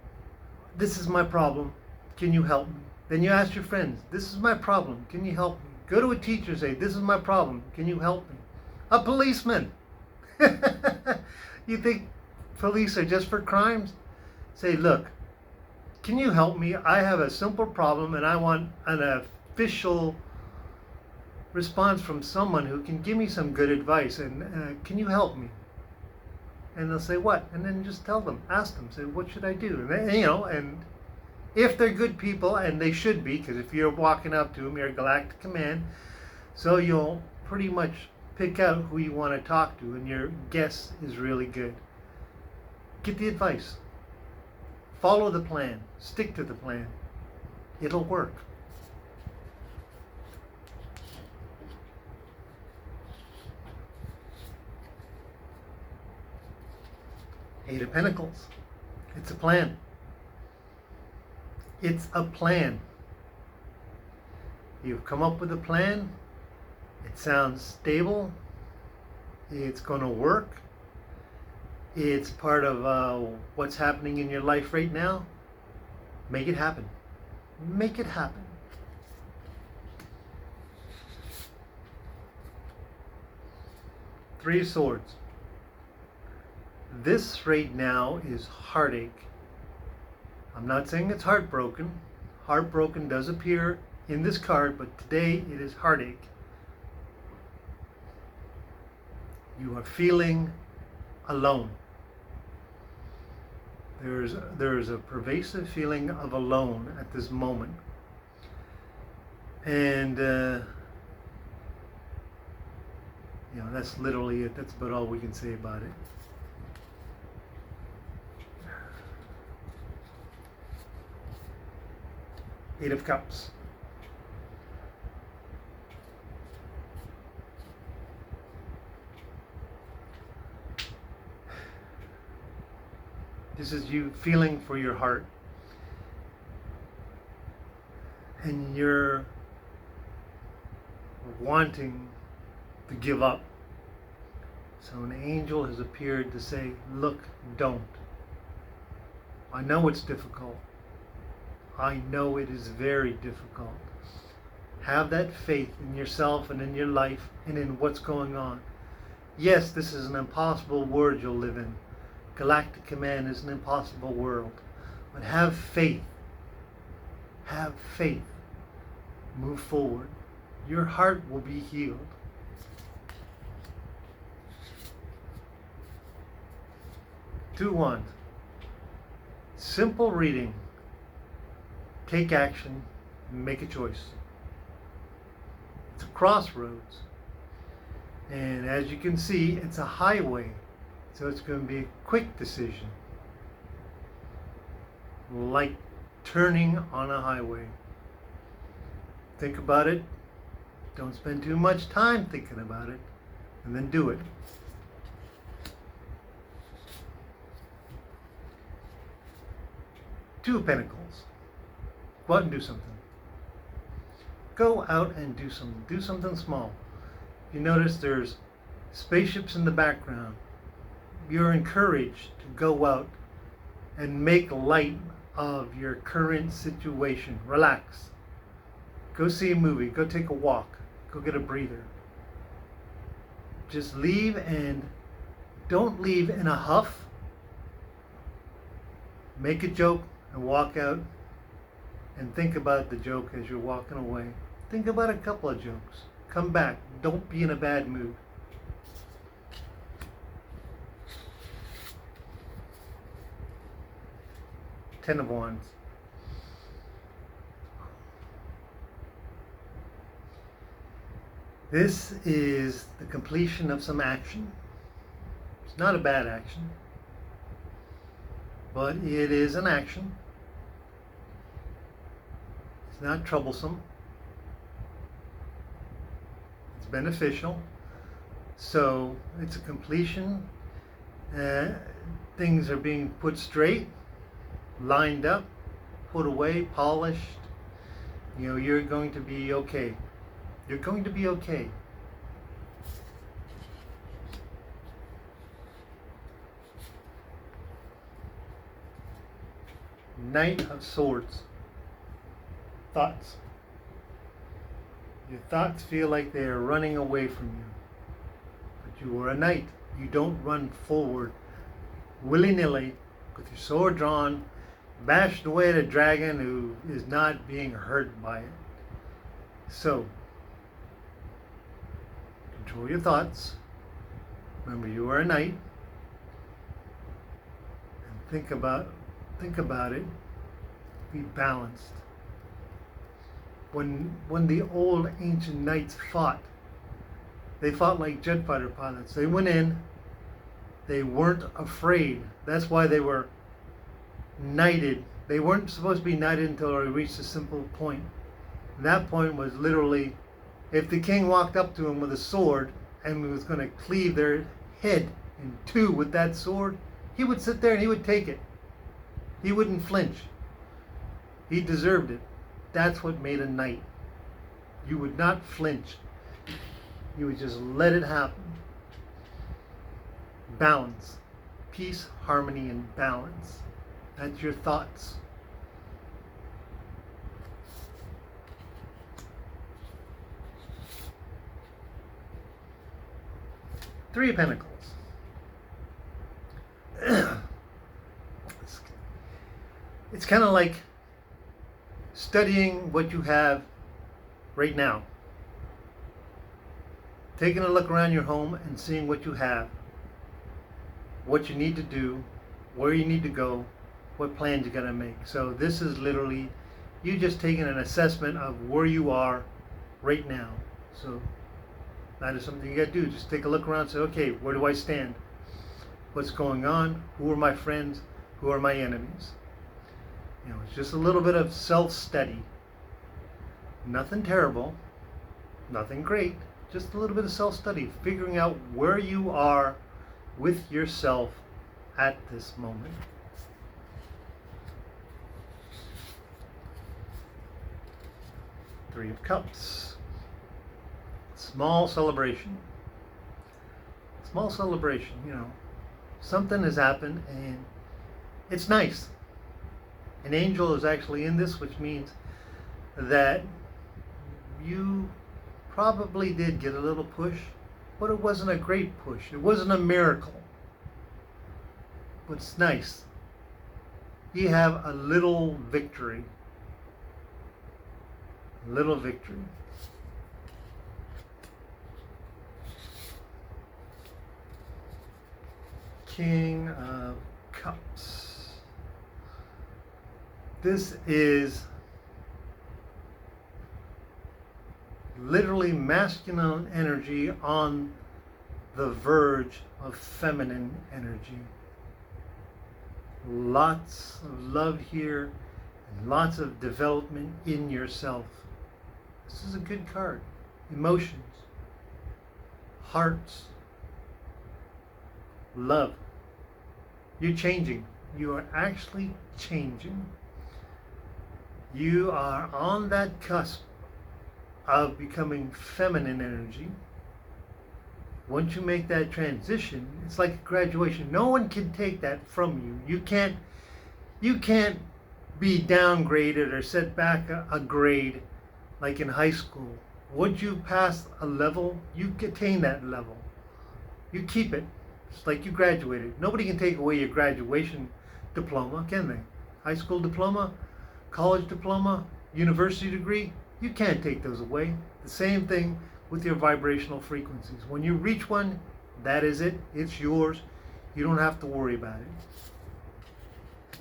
This is my problem. can you help me? Then you ask your friends, this is my problem, can you help me? Go to a teacher, say, this is my problem, can you help me? A policeman. You think police are just for crimes? Say, look, can you help me? I have a simple problem and I want an official response from someone who can give me some good advice, and can you help me? And they'll say, what? And then just tell them, ask them, say, what should I do? And they, and if they're good people, and they should be, because if you're walking up to them, you're a Galactic Command, so you'll pretty much pick out who you want to talk to, and your guess is really good. Get the advice. Follow the plan. Stick to the plan. It'll work. Eight of Pentacles. It's a plan. It's a plan. You've come up with a plan. It sounds stable. It's going to work. It's part of what's happening in your life right now. Make it happen. Make it happen. Three of Swords. This right now is heartache. I'm not saying it's heartbroken. Heartbroken does appear in this card, but today it is heartache. You are feeling alone. There's a pervasive feeling of alone at this moment. And that's literally it. That's about all we can say about it. Eight of Cups. This is you feeling for your heart. And you're wanting to give up. So an angel has appeared to say, look, don't. I know it's difficult. I know it is very difficult. Have that faith in yourself and in your life and in what's going on. Yes, this is an impossible world you'll live in. Galactic Command is an impossible world. But have faith. Have faith. Move forward. Your heart will be healed. Two Wands. Simple reading. Take action, make a choice. It's a crossroads. And as you can see, it's a highway. So it's going to be a quick decision. Like turning on a highway. Think about it. Don't spend too much time thinking about it. And then do it. Two of Pentacles. Go out and do something. Go out and do something. Do something small. You notice there's spaceships in the background. You're encouraged to go out and make light of your current situation. Relax. Go see a movie. Go take a walk. Go get a breather. Just leave, and don't leave in a huff. Make a joke and walk out. And think about the joke as you're walking away. Think about a couple of jokes. Come back. Don't be in a bad mood. Ten of Wands. This is the completion of some action. It's not a bad action, but it is an action. It's not troublesome. It's beneficial. So it's a completion. Things are being put straight, lined up, put away, polished. You're going to be okay. You're going to be okay. Knight of Swords. thoughts. Your thoughts feel like they are running away from you. But you are a knight. You don't run forward willy-nilly with your sword drawn, bashed away at a dragon who is not being hurt by it. So, control your thoughts. Remember, you are a knight. And think about it. Be balanced. When the old ancient knights fought, they fought like jet fighter pilots. They went in, they weren't afraid. That's why they were knighted. They weren't supposed to be knighted until they reached a simple point. And that point was literally, if the king walked up to him with a sword and was going to cleave their head in two with that sword, he would sit there and he would take it. He wouldn't flinch. He deserved it. That's what made a knight. You would not flinch. You would just let it happen. Balance. Peace, harmony, and balance. That's your thoughts. Three of Pentacles. It's kind of like studying what you have right now. Taking a look around your home and seeing what you have, what you need to do, where you need to go, what plans you're going to make. So this is literally you just taking an assessment of where you are right now. So that is something you got to do. Just take a look around and say, okay, where do I stand? What's going on? Who are my friends? Who are my enemies? You know, it's just a little bit of self-study. Nothing terrible, nothing great, just a little bit of self-study, figuring out where you are with yourself at this moment. Three of Cups. Small celebration. Small celebration, you know. Something has happened and it's nice. An angel is actually in this, which means that you probably did get a little push, but it wasn't a great push. It wasn't a miracle. But it's nice. You have a little victory. A little victory. King of Cups. This is literally masculine energy on the verge of feminine energy. Lots of love here and lots of development in yourself. This is a good card. Emotions, hearts, love. You're changing. You are actually changing. You are on that cusp of becoming feminine energy. Once you make that transition, it's like a graduation. No one can take that from you. You can't be downgraded or set back a grade like in high school. Once you pass a level, you attain that level. You keep it. It's like you graduated. Nobody can take away your graduation diploma, can they? High school diploma, college diploma, university degree, you can't take those away. The same thing with your vibrational frequencies. When you reach one, that is it. It's yours. You don't have to worry about it.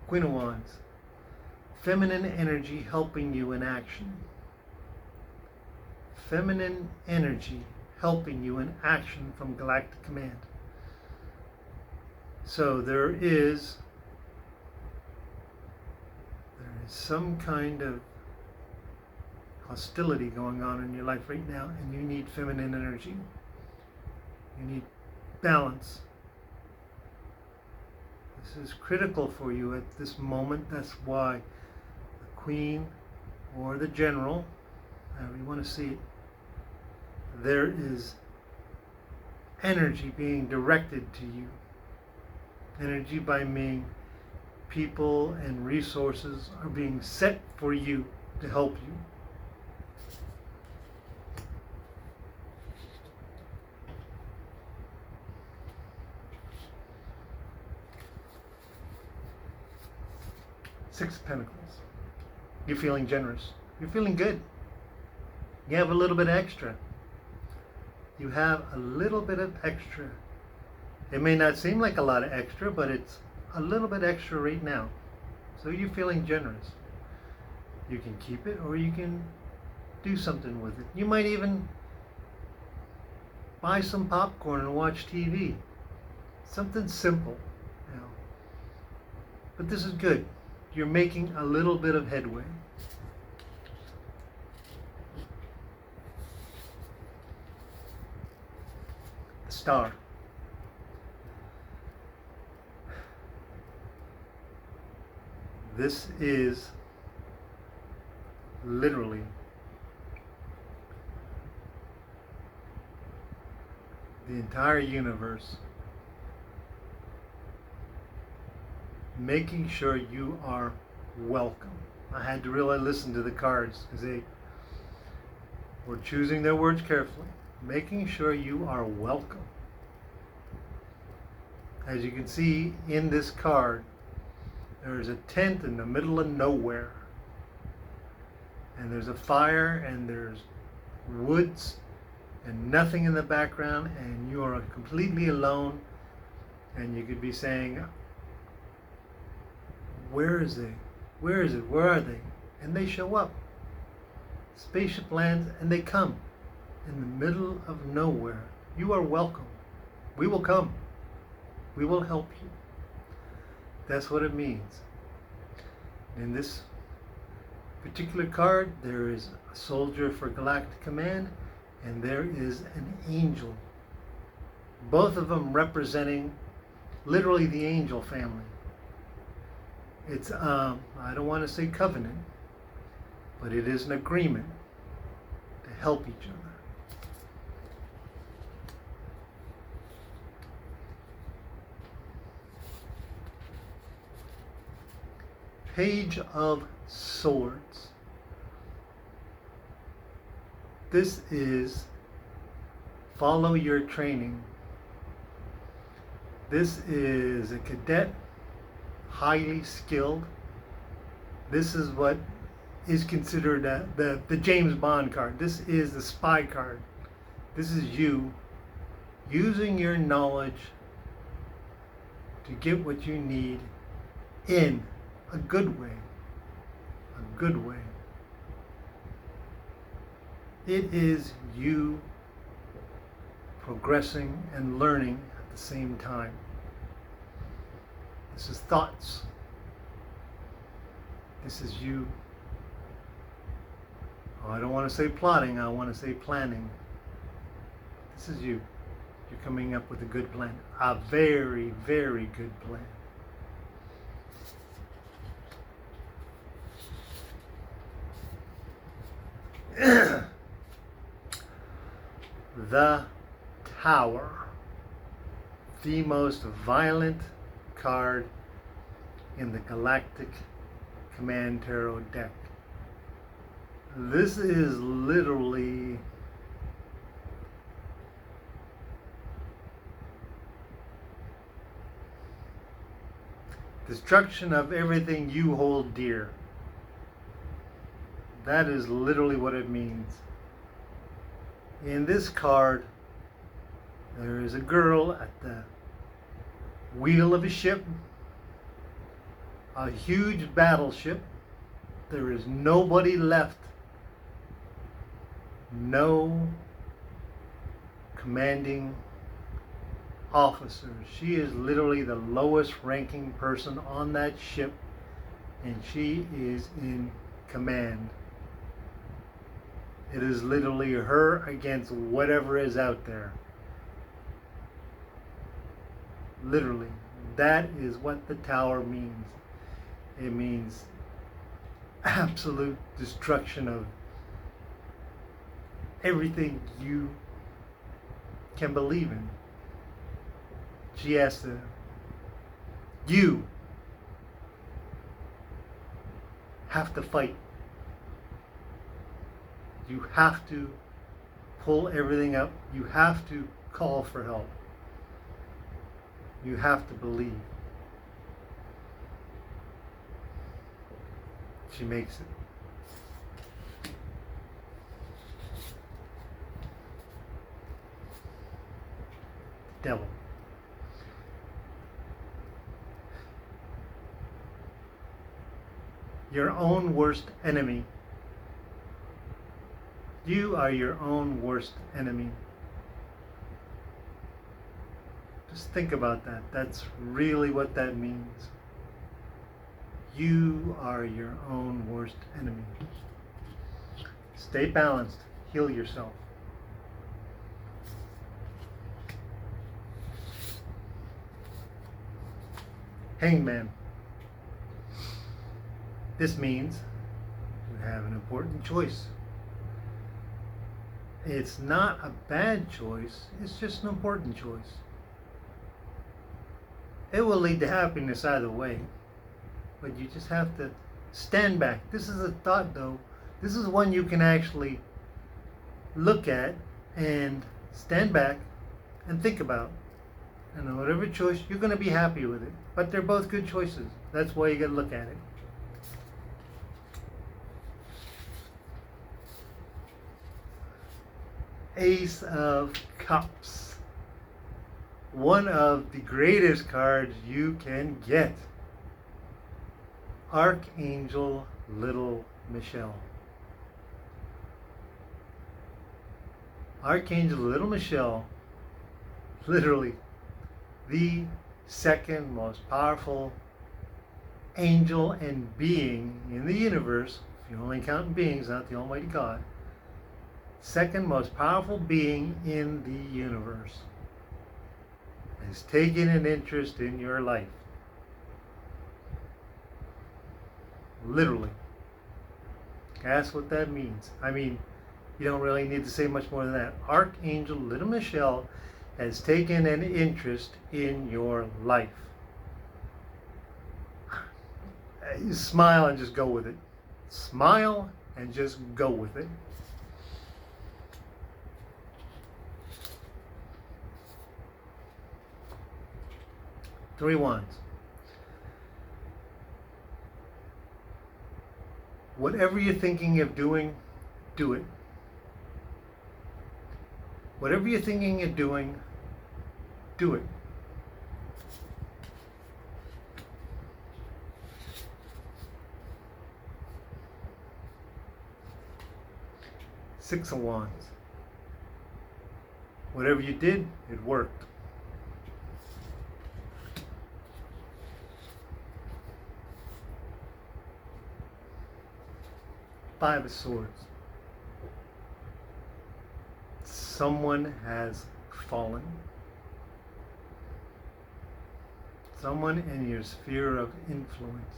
Queen of Wands. Feminine energy helping you in action. Feminine energy helping you in action from Galactic Command. So there is some kind of hostility going on in your life right now, and you need feminine energy. You need balance. This is critical for you at this moment. That's why the Queen or the General, however you want to see it, there is energy being directed to you. Energy by being people and resources are being set for you to help you. Six of Pentacles. You're feeling generous. You're feeling good. You have a little bit extra. You have a little bit of extra. It may not seem like a lot of extra, but it's a little bit extra right now. So you're feeling generous. You can keep it or you can do something with it. You might even buy some popcorn and watch TV. Something simple. You know. But this is good. You're making a little bit of headway. The Star. This is literally the entire universe making sure you are welcome. I had to really listen to the cards because they were choosing their words carefully. Making sure you are welcome. As you can see in this card, there's a tent in the middle of nowhere. And there's a fire and there's woods and nothing in the background, and you are completely alone. And you could be saying, where is it? Where is it? Where are they? And they show up. Spaceship lands and they come in the middle of nowhere. You are welcome. We will come. We will help you. That's what it means. In this particular card, there is a soldier for Galactic Command and there is an angel. Both of them representing literally the angel family. It's, I don't want to say covenant, but it is an agreement to help each other. Page of Swords. This is follow your training. This is a cadet, highly skilled. This is what is considered the James Bond card. This is the spy card. This is you using your knowledge to get what you need in a good way. A good way. It is you progressing and learning at the same time. This is thoughts. This is you. Oh, I don't want to say plotting, I want to say planning. This is you. You're coming up with a good plan. A very, very good plan. The Tower. The most violent card in the Galactic Command Tarot deck. This is literally destruction of everything you hold dear. That is literally what it means. In this card, there is a girl at the wheel of a ship, a huge battleship. There is nobody left. No commanding officers. She is literally the lowest ranking person on that ship, and she is in command. It is literally her against whatever is out there. Literally. That is what the Tower means. It means absolute destruction of everything you can believe in. She has to, you have to fight. You have to pull everything up. You have to call for help. You have to believe. She makes it. Devil. Your own worst enemy. You are your own worst enemy. Just think about that. That's really what that means. You are your own worst enemy. Stay balanced. Heal yourself. Hangman. This means you have an important choice. It's not a bad choice, it's just an important choice. It will lead to happiness either way, but you just have to stand back. This is a thought though. This is one you can actually look at and stand back and think about. And whatever choice, you're going to be happy with it. But they're both good choices. That's why you got to look at it. Ace of Cups. One of the greatest cards you can get. Archangel Little Michelle. Archangel Little Michelle, literally the second most powerful angel and being in the universe, if you're only counting beings, not the Almighty God, second most powerful being in the universe, has taken an interest in your life. Literally. Ask what that means. I mean, you don't really need to say much more than that. Archangel Little Michelle has taken an interest in your life. You smile and just go with it. Smile and just go with it. Three Wands. Whatever you're thinking of doing, do it. Whatever you're thinking of doing, do it. Six of Wands. Whatever you did, it worked. Five of Swords. Someone has fallen. Someone in your sphere of influence.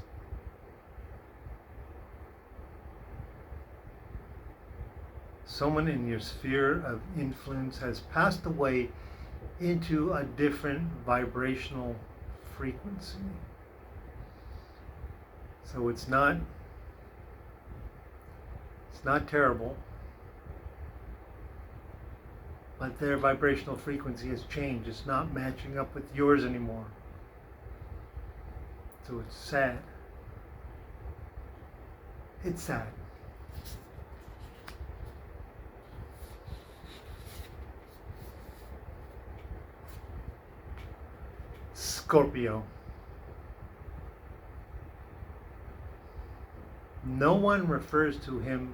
Someone in your sphere of influence has passed away into a different vibrational frequency. So it's not terrible, but their vibrational frequency has changed. It's not matching up with yours anymore. So it's sad. It's sad. Scorpio. No one refers to him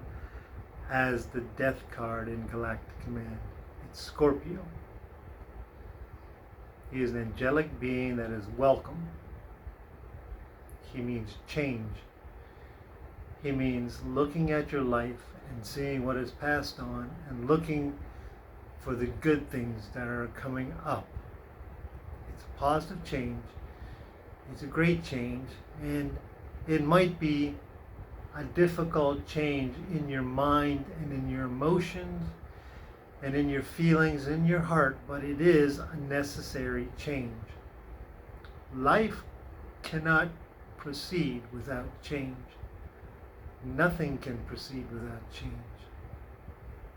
as the death card in Galactic Command. It's Scorpio. He is an angelic being that is welcome. He means change. He means looking at your life and seeing what has passed on and looking for the good things that are coming up. It's a positive change. It's a great change, and it might be a difficult change in your mind and in your emotions and in your feelings and your heart, but it is a necessary change. Life cannot proceed without change. Nothing can proceed without change.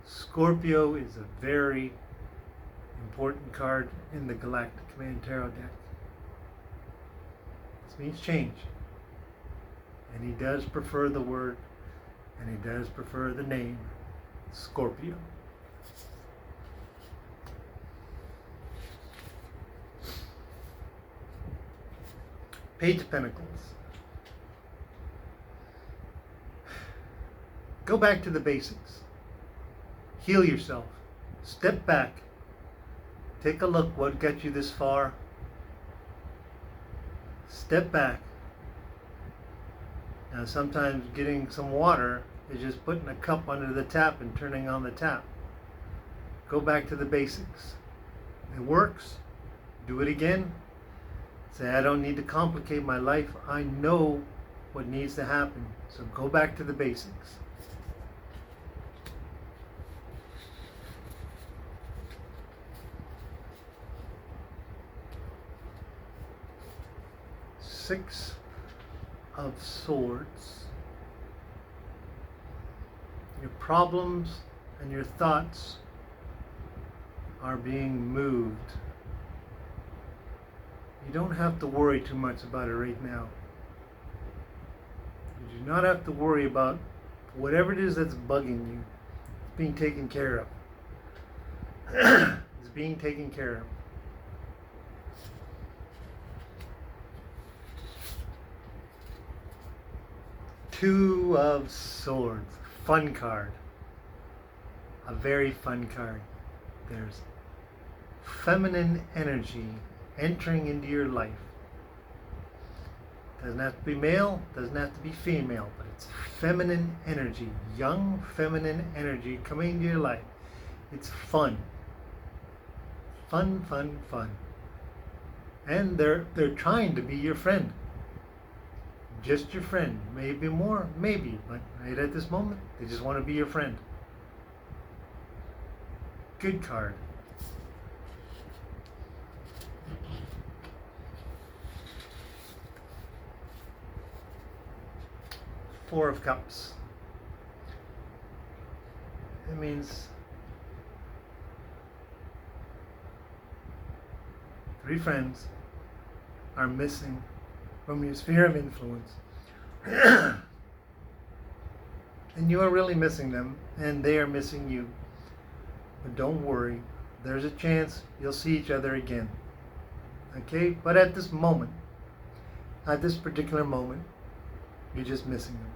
Scorpio is a very important card in the Galactic Command Tarot deck. This means change. And he does prefer the word, and he does prefer the name, Scorpio. Page of Pentacles. Go back to the basics. Heal yourself. Step back. Take a look what got you this far. Step back. Now sometimes getting some water is just putting a cup under the tap and turning on the tap. Go back to the basics. It works. Do it again. Say, I don't need to complicate my life. I know what needs to happen. So go back to the basics. Six of Swords. Your problems and your thoughts are being moved. You don't have to worry too much about it right now. You do not have to worry about whatever it is that's bugging you. It's being taken care of. It's being taken care of. Two of Swords. Fun card. A very fun card. There's feminine energy entering into your life. Doesn't have to be male, doesn't have to be female, but it's feminine energy, young feminine energy coming into your life. It's fun. Fun, fun, fun. And they're trying to be your friend. Just your friend. Maybe more, maybe, but right at this moment, they just want to be your friend. Good card. Four of Cups. It means three friends are missing from your sphere of influence. And you are really missing them, and they are missing you. But don't worry, there's a chance you'll see each other again. Okay? But at this moment, at this particular moment, you're just missing them.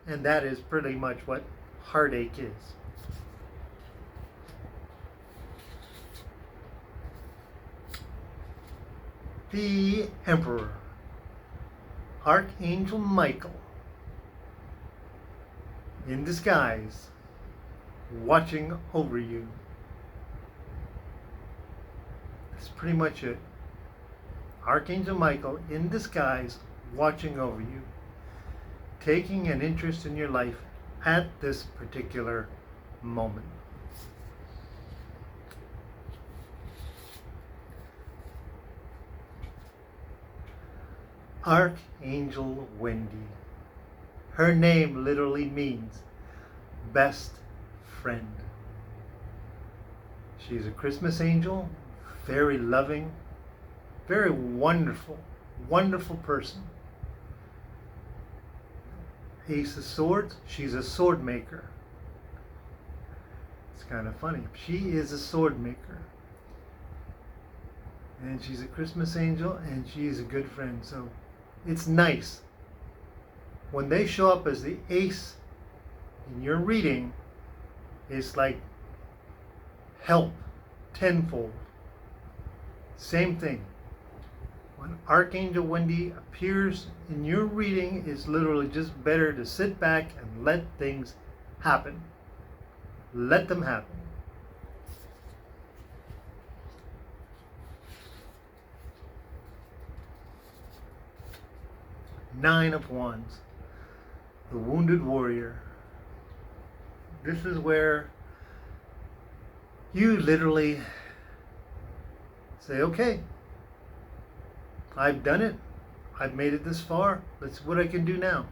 And that is pretty much what heartache is. The Emperor, Archangel Michael, in disguise, watching over you. That's pretty much it. Archangel Michael in disguise, watching over you, taking an interest in your life at this particular moment. Archangel Wendy. Her name literally means best friend. She's a Christmas angel, very loving, very wonderful, wonderful person. Ace of Swords, she's a sword maker. It's kind of funny. She is a sword maker. And she's a Christmas angel, and she's a good friend. So it's nice. When they show up as the ace in your reading, it's like help tenfold. Same thing. When Archangel Wendy appears in your reading, it's literally just better to sit back and let things happen. Let them happen. Nine of Wands. The Wounded Warrior. This is where you literally say, okay, I've done it. I've made it this far. Let's see what I can do now.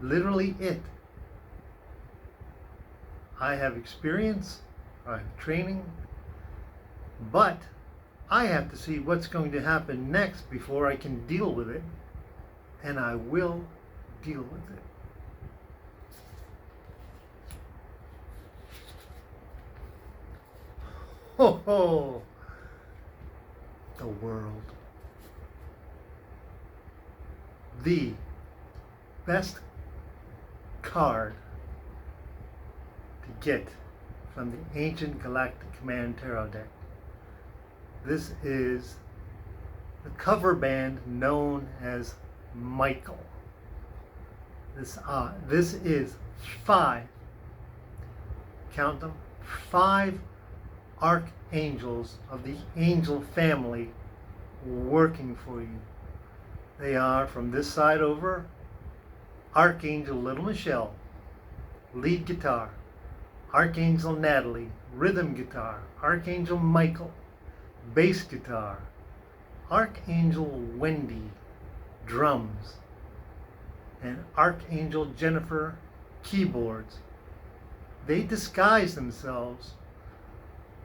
literally it. I have experience, I have training, but I have to see what's going to happen next before I can deal with it, and I will deal with it. Ho ho! The world. The best card to get from the ancient Galactic Command Tarot deck. This is the cover band known as Michael. This is 5, count them, 5 archangels of the angel family working for you. They are, from this side over, Archangel Little Michelle, lead guitar, Archangel Natalie, rhythm guitar, Archangel Michael, bass guitar, Archangel Wendy, drums, and Archangel Jennifer, keyboards. They disguise themselves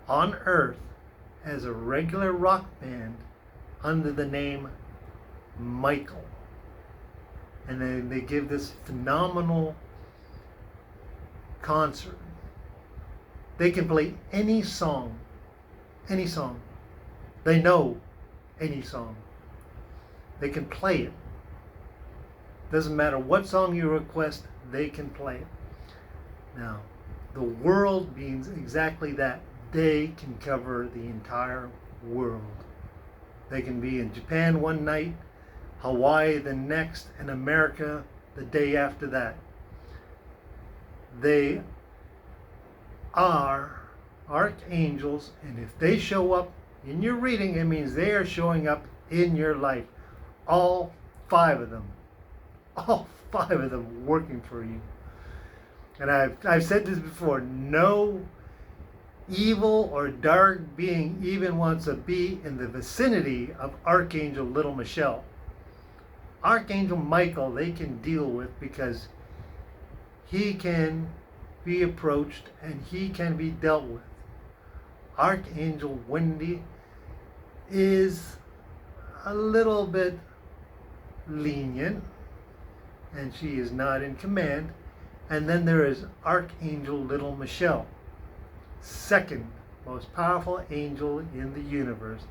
on Earth as a regular rock band under the name Michael. And then they give this phenomenal concert. They can play any song. Any song. They know any song. They can play it. Doesn't matter what song you request, they can play it. Now, the world means exactly that. They can cover the entire world. They can be in Japan one night, Hawaii the next, and America the day after that. They are archangels, and if they show up in your reading, it means they are showing up in your life. All 5 of them. All 5 of them working for you. And I've said this before, no evil or dark being even wants to be in the vicinity of Archangel Little Michelle. Archangel Michael they can deal with because he can be approached and he can be dealt with. Archangel Wendy is a little bit lenient and she is not in command. And then there is Archangel Little Michelle, second most powerful angel in the universe,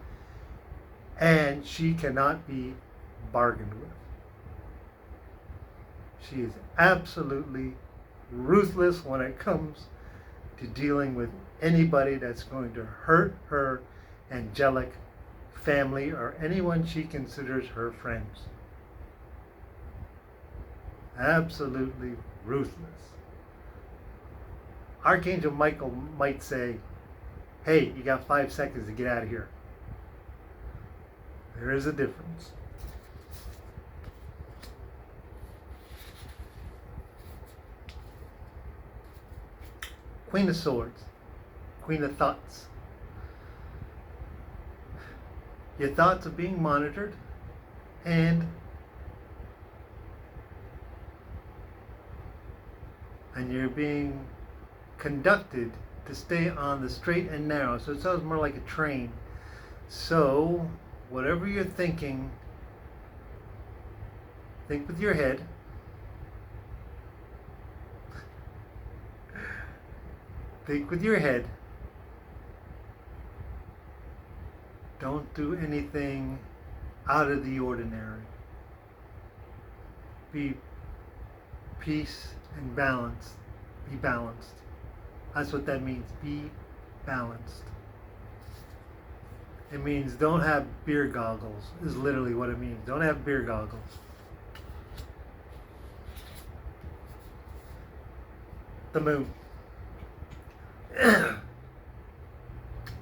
and she cannot be bargained with. She is absolutely ruthless when it comes to dealing with anybody that's going to hurt her angelic family or anyone she considers her friends. Absolutely ruthless. Archangel Michael might say, hey, you got 5 seconds to get out of here. There is a difference. Queen of Swords, Queen of Thoughts. Your thoughts are being monitored and you're being conducted to stay on the straight and narrow. So it sounds more like a train. So whatever you're thinking, think with your head. Think with your head. Don't do anything out of the ordinary. Be peace and balanced. Be balanced. That's what that means. Be balanced. It means don't have beer goggles, is literally what it means. Don't have beer goggles. The moon.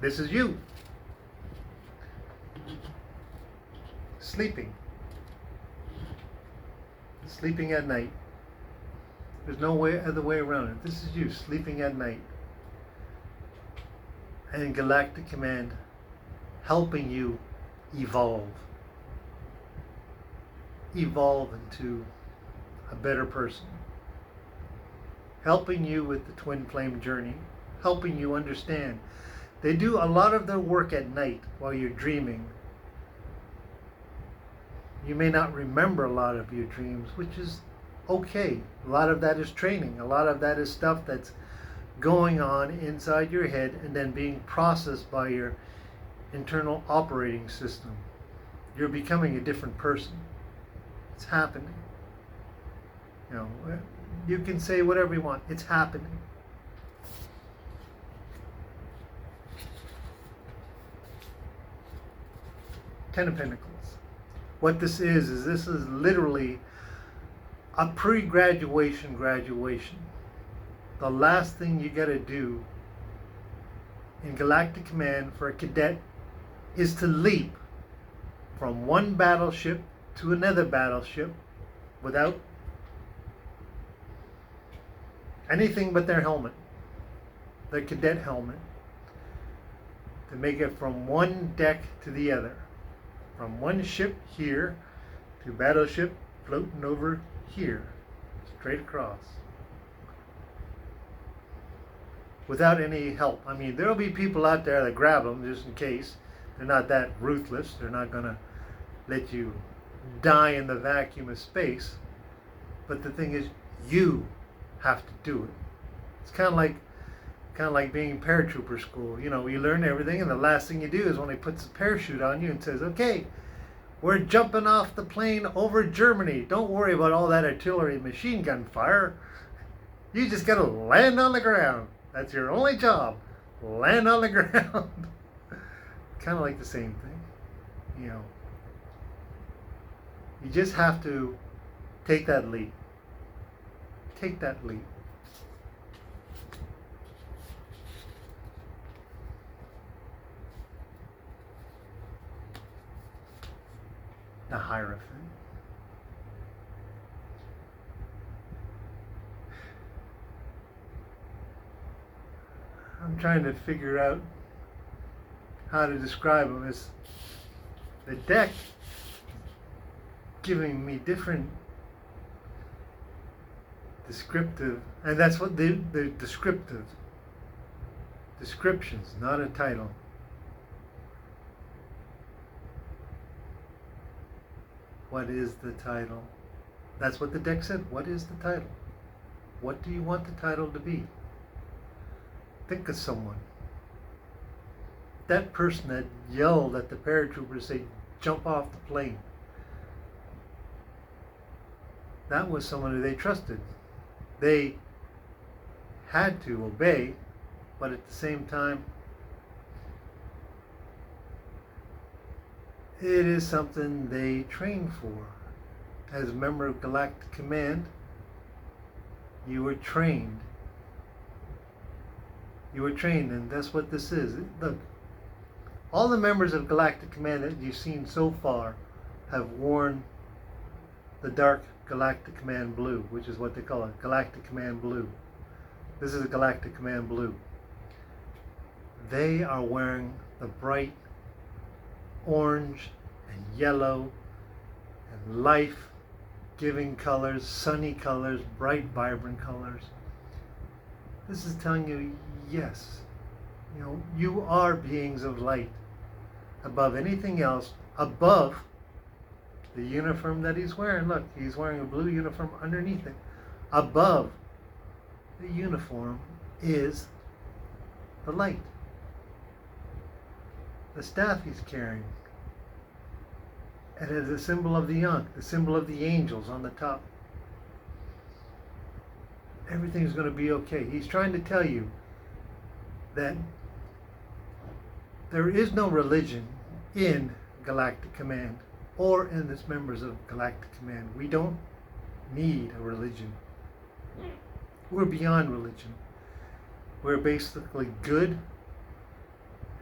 This is you. Sleeping. Sleeping at night. There's no other way around it. This is you sleeping at night. And Galactic Command helping you evolve. Evolve into a better person. helping you with the Twinflame Journey, helping you understand. They do a lot of their work at night while you're dreaming. You may not remember a lot of your dreams, which is okay. A lot of that is training. A lot of that is stuff that's going on inside your head and then being processed by your internal operating system. You're becoming a different person. It's happening. You know, you can say whatever you want. It's happening. Ten of Pentacles. What this is this is literally a pre-graduation graduation. The last thing you got to do in Galactic Command for a cadet is to leap from one battleship to another battleship without anything but their helmet, their cadet helmet, to make it from one deck to the other. From one ship here to battleship floating over here, straight across. Without any help. I mean, there'll be people out there that grab them just in case. They're not that ruthless. They're not going to let you die in the vacuum of space. But the thing is, you have to do it. It's kind of like being in paratrooper school. You know, you learn everything, and the last thing you do is when he puts a parachute on you and says, okay, we're jumping off the plane over Germany. Don't worry about all that artillery and machine gun fire. You just got to land on the ground. That's your only job. Land on the ground. Kind of like the same thing. You know, you just have to take that leap. Take that leap. The Hierophant. I'm trying to figure out how to describe him. As the deck giving me different descriptive, and that's what the descriptive descriptions, not a title. What is the title? That's what the deck said. What is the title? What do you want the title to be? Think of someone. That person that yelled at the paratroopers, say, jump off the plane. That was someone who they trusted. They had to obey, but at the same time, it is something they train for. As a member of Galactic Command, you were trained. You were trained, and that's what this is. Look, all the members of Galactic Command that you've seen so far have worn the dark Galactic Command blue, which is what they call it, Galactic Command blue. This is a Galactic Command blue. They are wearing the bright orange and yellow and life-giving colors, sunny colors, bright, vibrant colors. This is telling you, yes, you know, you are beings of light above anything else, above the uniform that he's wearing. Look, he's wearing a blue uniform underneath it. Above the uniform is the light. The staff he's carrying. It is a symbol of the Ankh, the symbol of the angels on the top. Everything's going to be okay. He's trying to tell you that there is no religion in Galactic Command or in its members of Galactic Command. We don't need a religion. We're beyond religion. We're basically good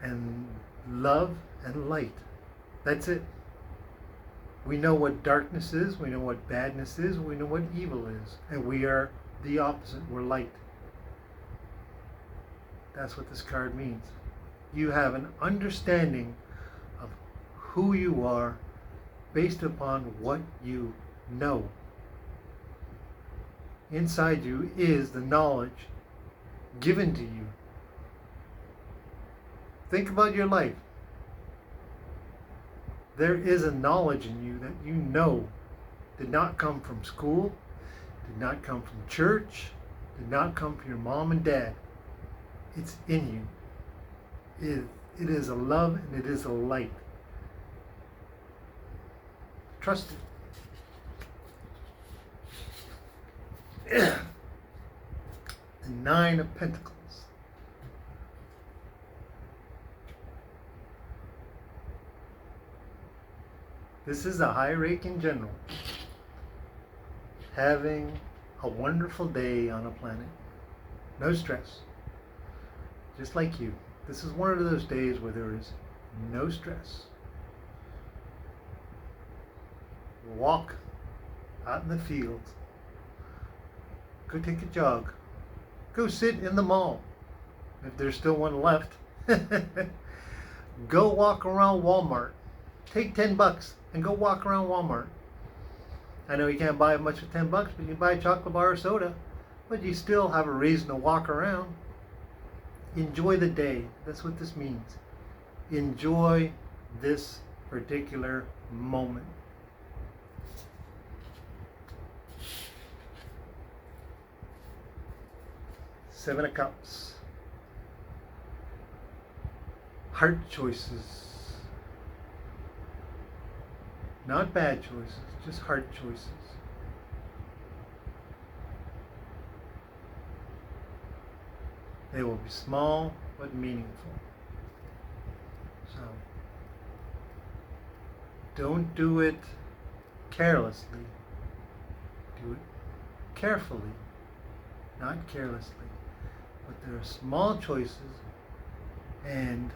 and love and light. That's it. We know what darkness is, we know what badness is, we know what evil is, and we are the opposite. We're light. That's what this card means. You have an understanding of who you are based upon what you know. inside you is the knowledge given to you. Think about your life. There is a knowledge in you that you know did not come from school, did not come from church, did not come from your mom and dad. It's in you. It is a love and it is a light. Trust it. The Nine of Pentacles. This is a high-ranking general having a wonderful day on a planet. No stress. Just like you. This is one of those days where there is no stress. Walk out in the fields. Go take a jog. Go sit in the mall, if there's still one left. Go walk around Walmart. Take $10 and go walk around Walmart. I know you can't buy much for $10, but you can buy a chocolate bar or soda. But you still have a reason to walk around. Enjoy the day. That's what this means. Enjoy this particular moment. Seven of Cups. Heart choices. Not bad choices, just heart choices. They will be small but meaningful. So, don't do it carelessly. Do it carefully, not carelessly. But there are small choices, and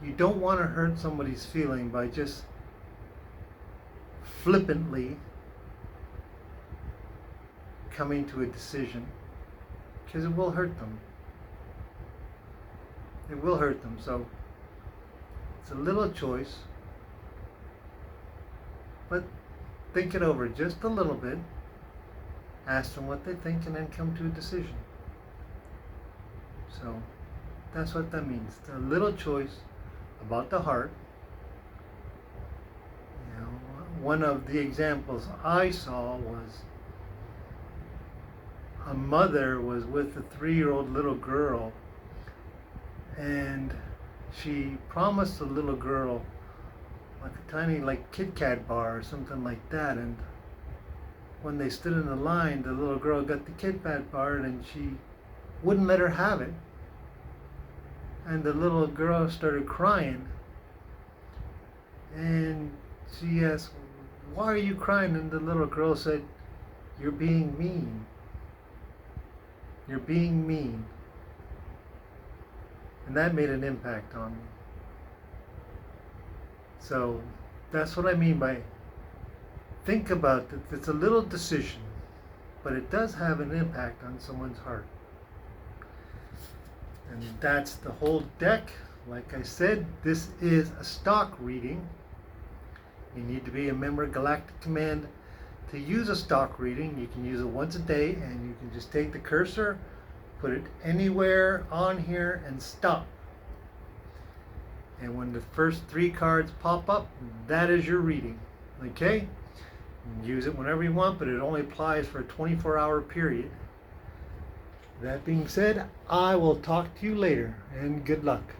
you don't want to hurt somebody's feeling by just flippantly coming to a decision, because it will hurt them. It will hurt them. So it's a little choice, but think it over just a little bit. Ask them what they think and then come to a decision. So that's what that means. A little choice about the heart. You know, one of the examples I saw was a mother was with a 3-year-old little girl, and she promised the little girl like a tiny Kit Kat bar or something like that, and when they stood in the line, the little girl got the Kit Kat bar and she wouldn't let her have it. And the little girl started crying, and she asked, "Why are you crying?" And the little girl said, "You're being mean. You're being mean." And that made an impact on me. So that's what I mean by think about it. It's a little decision, but it does have an impact on someone's heart. And that's the whole deck. Like I said, this is a stock reading. You need to be a member of Galactic Command to use a stock reading. You can use it once a day, and you can just take the cursor, put it anywhere on here, and stop. And when the first 3 cards pop up, that is your reading. Okay? You can use it whenever you want, but it only applies for a 24-hour period. That being said, I will talk to you later, and good luck.